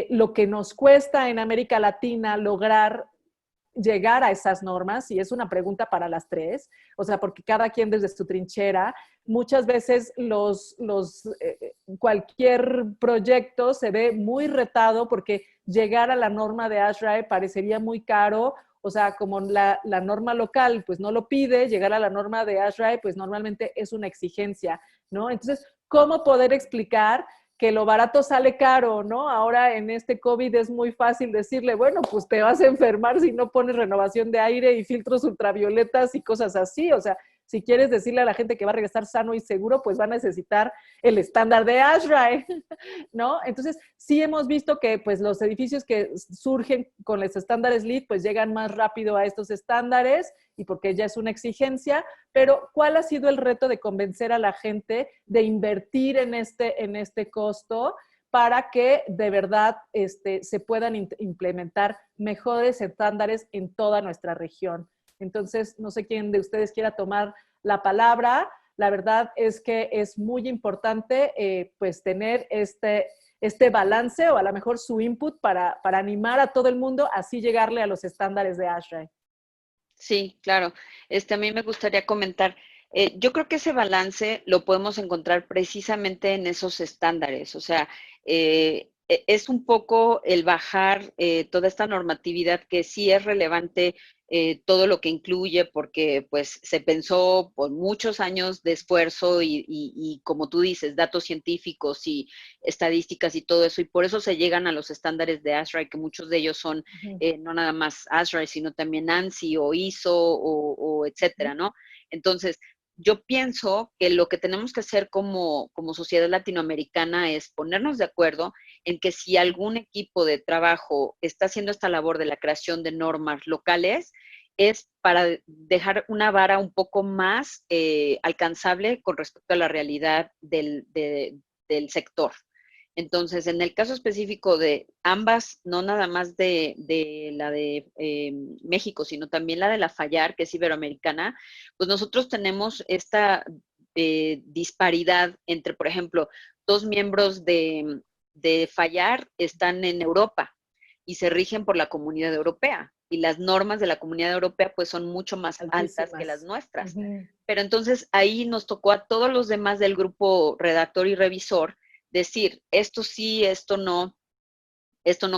lo que nos cuesta en América Latina lograr llegar a esas normas? Y es una pregunta para las tres, o sea, porque cada quien desde su trinchera, muchas veces cualquier proyecto se ve muy retado porque llegar a la norma de ASHRAE parecería muy caro. O sea, como la norma local pues no lo pide, llegar a la norma de ASHRAE pues normalmente es una exigencia, ¿no? Entonces, ¿cómo poder explicar que lo barato sale caro, ¿no? Ahora en este COVID es muy fácil decirle, bueno, pues te vas a enfermar si no pones renovación de aire y filtros ultravioletas y cosas así. O sea, si quieres decirle a la gente que va a regresar sano y seguro, pues va a necesitar el estándar de ASHRAE, ¿no? Entonces, sí hemos visto que pues los edificios que surgen con los estándares LEED, pues llegan más rápido a estos estándares, y porque ya es una exigencia, pero ¿cuál ha sido el reto de convencer a la gente de invertir en este costo para que de verdad se puedan implementar mejores estándares en toda nuestra región? Entonces, no sé quién de ustedes quiera tomar la palabra. La verdad es que es muy importante pues tener este balance, o a lo mejor su input para animar a todo el mundo a así llegarle a los estándares de ASHRAE. Sí, claro. A mí me gustaría comentar, yo creo que ese balance lo podemos encontrar precisamente en esos estándares. O sea, es un poco el bajar toda esta normatividad que sí es relevante, todo lo que incluye, porque pues se pensó por muchos años de esfuerzo y como tú dices, datos científicos y estadísticas y todo eso, y por eso se llegan a los estándares de ASHRAE, que muchos de ellos son no nada más ASHRAE, sino también ANSI o ISO o etcétera, ¿no? Entonces, yo pienso que lo que tenemos que hacer como sociedad latinoamericana es ponernos de acuerdo en que si algún equipo de trabajo está haciendo esta labor de la creación de normas locales, es para dejar una vara un poco más alcanzable con respecto a la realidad del sector. Entonces, en el caso específico de ambas, no nada más de la de México, sino también la de la FAYAR, que es iberoamericana, pues nosotros tenemos esta disparidad entre, por ejemplo, dos miembros de FAYAR están en Europa y se rigen por la Comunidad Europea. Y las normas de la Comunidad Europea pues son mucho más altas que las nuestras. Pero entonces ahí nos tocó a todos los demás del grupo redactor y revisor decir, esto sí, esto no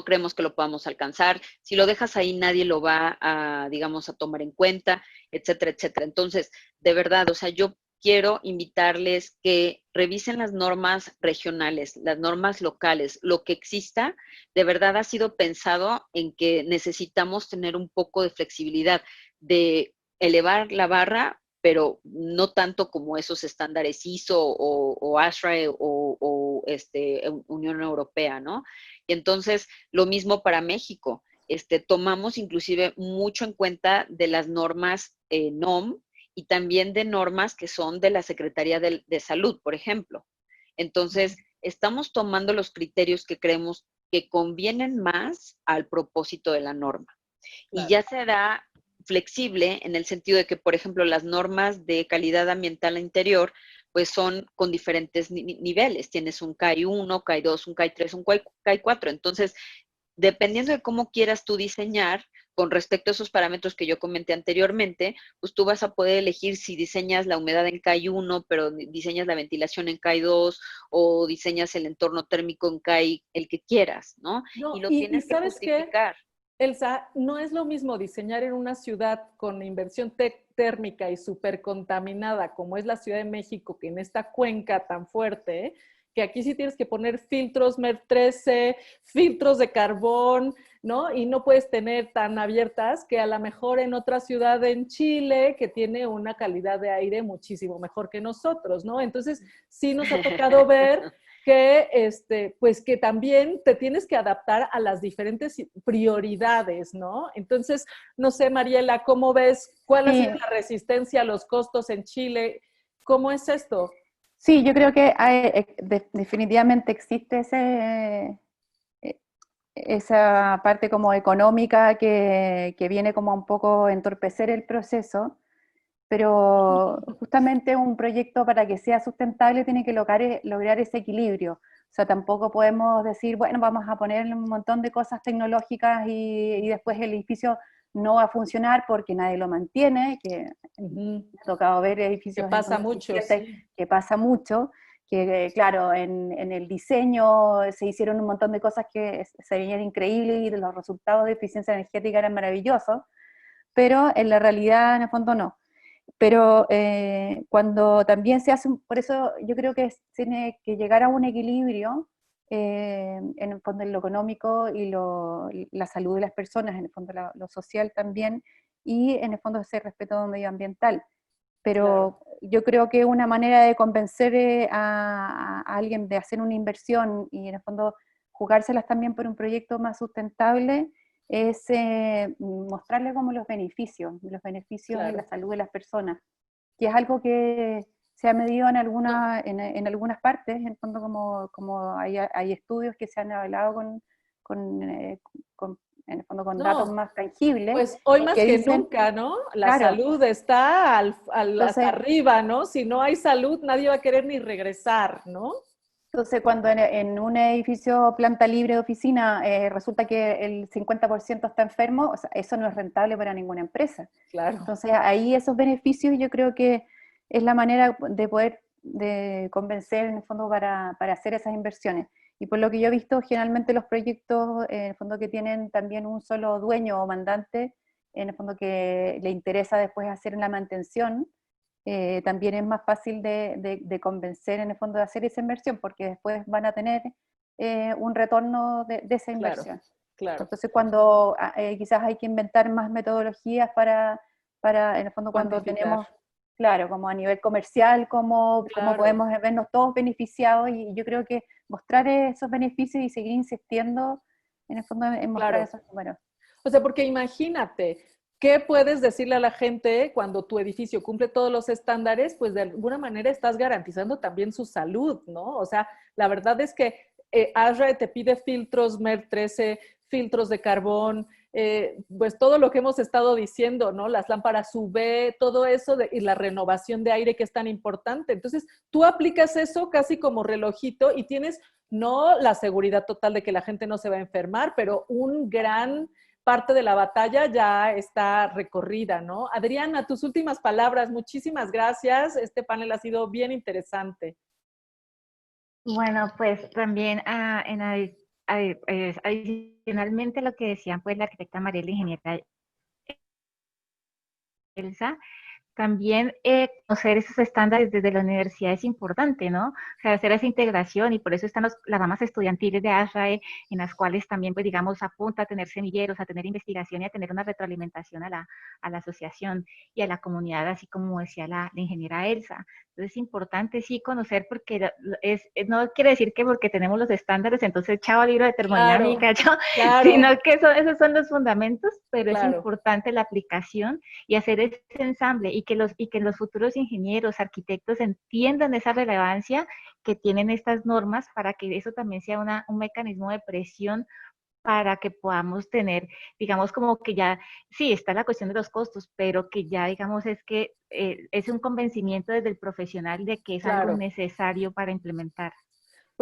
creemos que lo podamos alcanzar. Si lo dejas ahí, nadie lo va a, digamos, a tomar en cuenta, etcétera, etcétera. Entonces, de verdad, o sea, yo quiero invitarles que revisen las normas regionales, las normas locales, lo que exista, de verdad ha sido pensado en que necesitamos tener un poco de flexibilidad, de elevar la barra, pero no tanto como esos estándares ISO o ASHRAE o Unión Europea, ¿no? Y entonces, lo mismo para México. Tomamos inclusive mucho en cuenta de las normas NOM y también de normas que son de la Secretaría de Salud, por ejemplo. Entonces, estamos tomando los criterios que creemos que convienen más al propósito de la norma. Claro. Y ya será flexible en el sentido de que, por ejemplo, las normas de calidad ambiental interior, pues son con diferentes niveles. Tienes un CAI 1, CAI 2, un CAI 3, un CAI 4. Entonces, dependiendo de cómo quieras tú diseñar, con respecto a esos parámetros que yo comenté anteriormente, pues tú vas a poder elegir si diseñas la humedad en CAI 1, pero diseñas la ventilación en CAI 2, o diseñas el entorno térmico en CAI, el que quieras, ¿no? No, y lo tienes que justificar. Elsa, no es lo mismo diseñar en una ciudad con inversión térmica y súper contaminada como es la Ciudad de México, que en esta cuenca tan fuerte, que aquí sí tienes que poner filtros MER 13, filtros de carbón, ¿no? Y no puedes tener tan abiertas que a lo mejor en otra ciudad en Chile que tiene una calidad de aire muchísimo mejor que nosotros, ¿no? Entonces, sí nos ha tocado ver que, pues que también te tienes que adaptar a las diferentes prioridades, ¿no? Entonces, no sé, Mariela, ¿cómo ves? ¿Cuál ha sido Sí, la resistencia a los costos en Chile? ¿Cómo es esto? sí, yo creo que definitivamente existe eh, esa parte como económica que viene como un poco a entorpecer el proceso, pero justamente un proyecto para que sea sustentable tiene que lograr ese equilibrio. O sea, tampoco podemos decir, bueno, vamos a poner un montón de cosas tecnológicas y después el edificio no va a funcionar porque nadie lo mantiene, que Ujú. me ha tocado ver Que edificios en pasa fondo mucho, eficientes, sí. que pasa mucho, que claro, en el diseño se hicieron un montón de cosas que se veían increíbles y los resultados de eficiencia energética eran maravillosos, pero en la realidad en el fondo no. Pero cuando también se hace, por eso yo creo que tiene que llegar a un equilibrio en el fondo en lo económico y la salud de las personas, en el fondo lo social también, y en el fondo ese respeto medioambiental. Claro. Pero yo creo que una manera de convencer a alguien de hacer una inversión y en el fondo jugárselas también por un proyecto más sustentable es mostrarle como los beneficios en la Claro. salud de las personas, que es algo que se ha medido en, No, en algunas partes, en el fondo como hay estudios que se han hablado con, en el fondo con datos no, más tangibles, pues hoy más que que dicen, nunca, ¿no? La claro, salud está hasta entonces arriba, ¿no? Si no hay salud, nadie va a querer ni regresar, ¿no? Entonces, cuando en un edificio planta libre de oficina resulta que el 50% está enfermo, o sea, eso no es rentable para ninguna empresa. Claro, Entonces, ahí esos beneficios yo creo que es la manera de poder de convencer en el fondo para hacer esas inversiones. Y por lo que yo he visto, generalmente los proyectos en el fondo que tienen también un solo dueño o mandante, en el fondo que le interesa después hacer la mantención, también es más fácil de convencer en el fondo de hacer esa inversión, porque después van a tener un retorno de esa claro, inversión. claro. Entonces, cuando quizás hay que inventar más metodologías para en el fondo, cuando Cuantificar. tenemos, claro, como a nivel comercial, cómo Claro. podemos vernos todos beneficiados, y yo creo que mostrar esos beneficios y seguir insistiendo en el fondo en mostrar Claro. esos números. O sea, porque imagínate, ¿qué puedes decirle a la gente cuando tu edificio cumple todos los estándares? Pues de alguna manera estás garantizando también su salud, ¿no? O sea, la verdad es que ASHRAE te pide filtros MER 13, filtros de carbón, pues todo lo que hemos estado diciendo, ¿no? Las lámparas UV, todo eso y la renovación de aire que es tan importante. Entonces, tú aplicas eso casi como relojito y tienes no la seguridad total de que la gente no se va a enfermar, pero un gran parte de la batalla ya está recorrida, ¿no? Adriana, tus últimas palabras, muchísimas gracias. Este panel ha sido bien interesante. Bueno, pues también adicionalmente a lo que decían pues la arquitecta María y la ingeniera Elsa, también conocer esos estándares desde la universidad es importante, ¿no? O sea, hacer esa integración y por eso están las ramas estudiantiles de ASHRAE en las cuales también, pues digamos, apunta a tener semilleros, a tener investigación y a tener una retroalimentación a la asociación y a la comunidad, así como decía la ingeniera Elsa. Entonces es importante sí conocer porque no quiere decir que porque tenemos los estándares, entonces chao libro de Claro, termodinámica, chao, claro, sino que esos son los fundamentos, pero es claro. importante la aplicación y hacer ese ensamble y que los futuros ingenieros, arquitectos entiendan esa relevancia que tienen estas normas para que eso también sea un mecanismo de presión para que podamos tener, digamos, como que ya, sí, está la cuestión de los costos, pero que ya, digamos, es que es un convencimiento desde el profesional de que es algo Claro. necesario para implementar.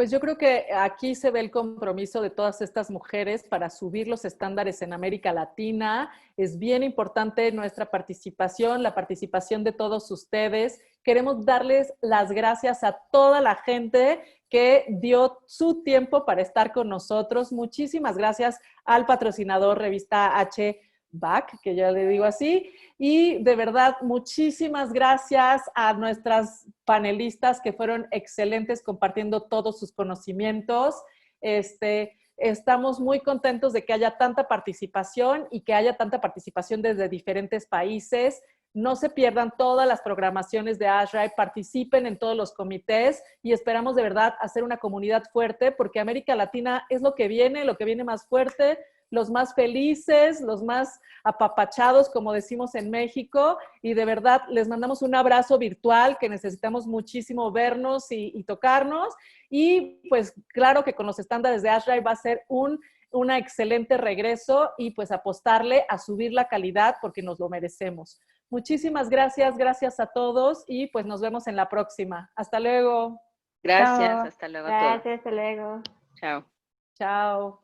Pues yo creo que aquí se ve el compromiso de todas estas mujeres para subir los estándares en América Latina. Es bien importante nuestra participación, la participación de todos ustedes. Queremos darles las gracias a toda la gente que dio su tiempo para estar con nosotros. Muchísimas gracias al patrocinador Revista H Back, que ya le digo así, y de verdad muchísimas gracias a nuestras panelistas que fueron excelentes compartiendo todos sus conocimientos. Estamos muy contentos de que haya tanta participación y que haya tanta participación desde diferentes países. No se pierdan todas las programaciones de ASHRAE, participen en todos los comités y esperamos de verdad hacer una comunidad fuerte porque América Latina es lo que viene más fuerte, los más felices, los más apapachados, como decimos en México, y de verdad les mandamos un abrazo virtual que necesitamos muchísimo vernos y tocarnos, y pues claro que con los estándares de ASHRAE va a ser una excelente regreso y pues apostarle a subir la calidad porque nos lo merecemos. Muchísimas gracias, gracias a todos y pues nos vemos en la próxima. Hasta luego. Gracias, Chao. hasta luego a todos. Gracias, hasta luego. Chao. Chao.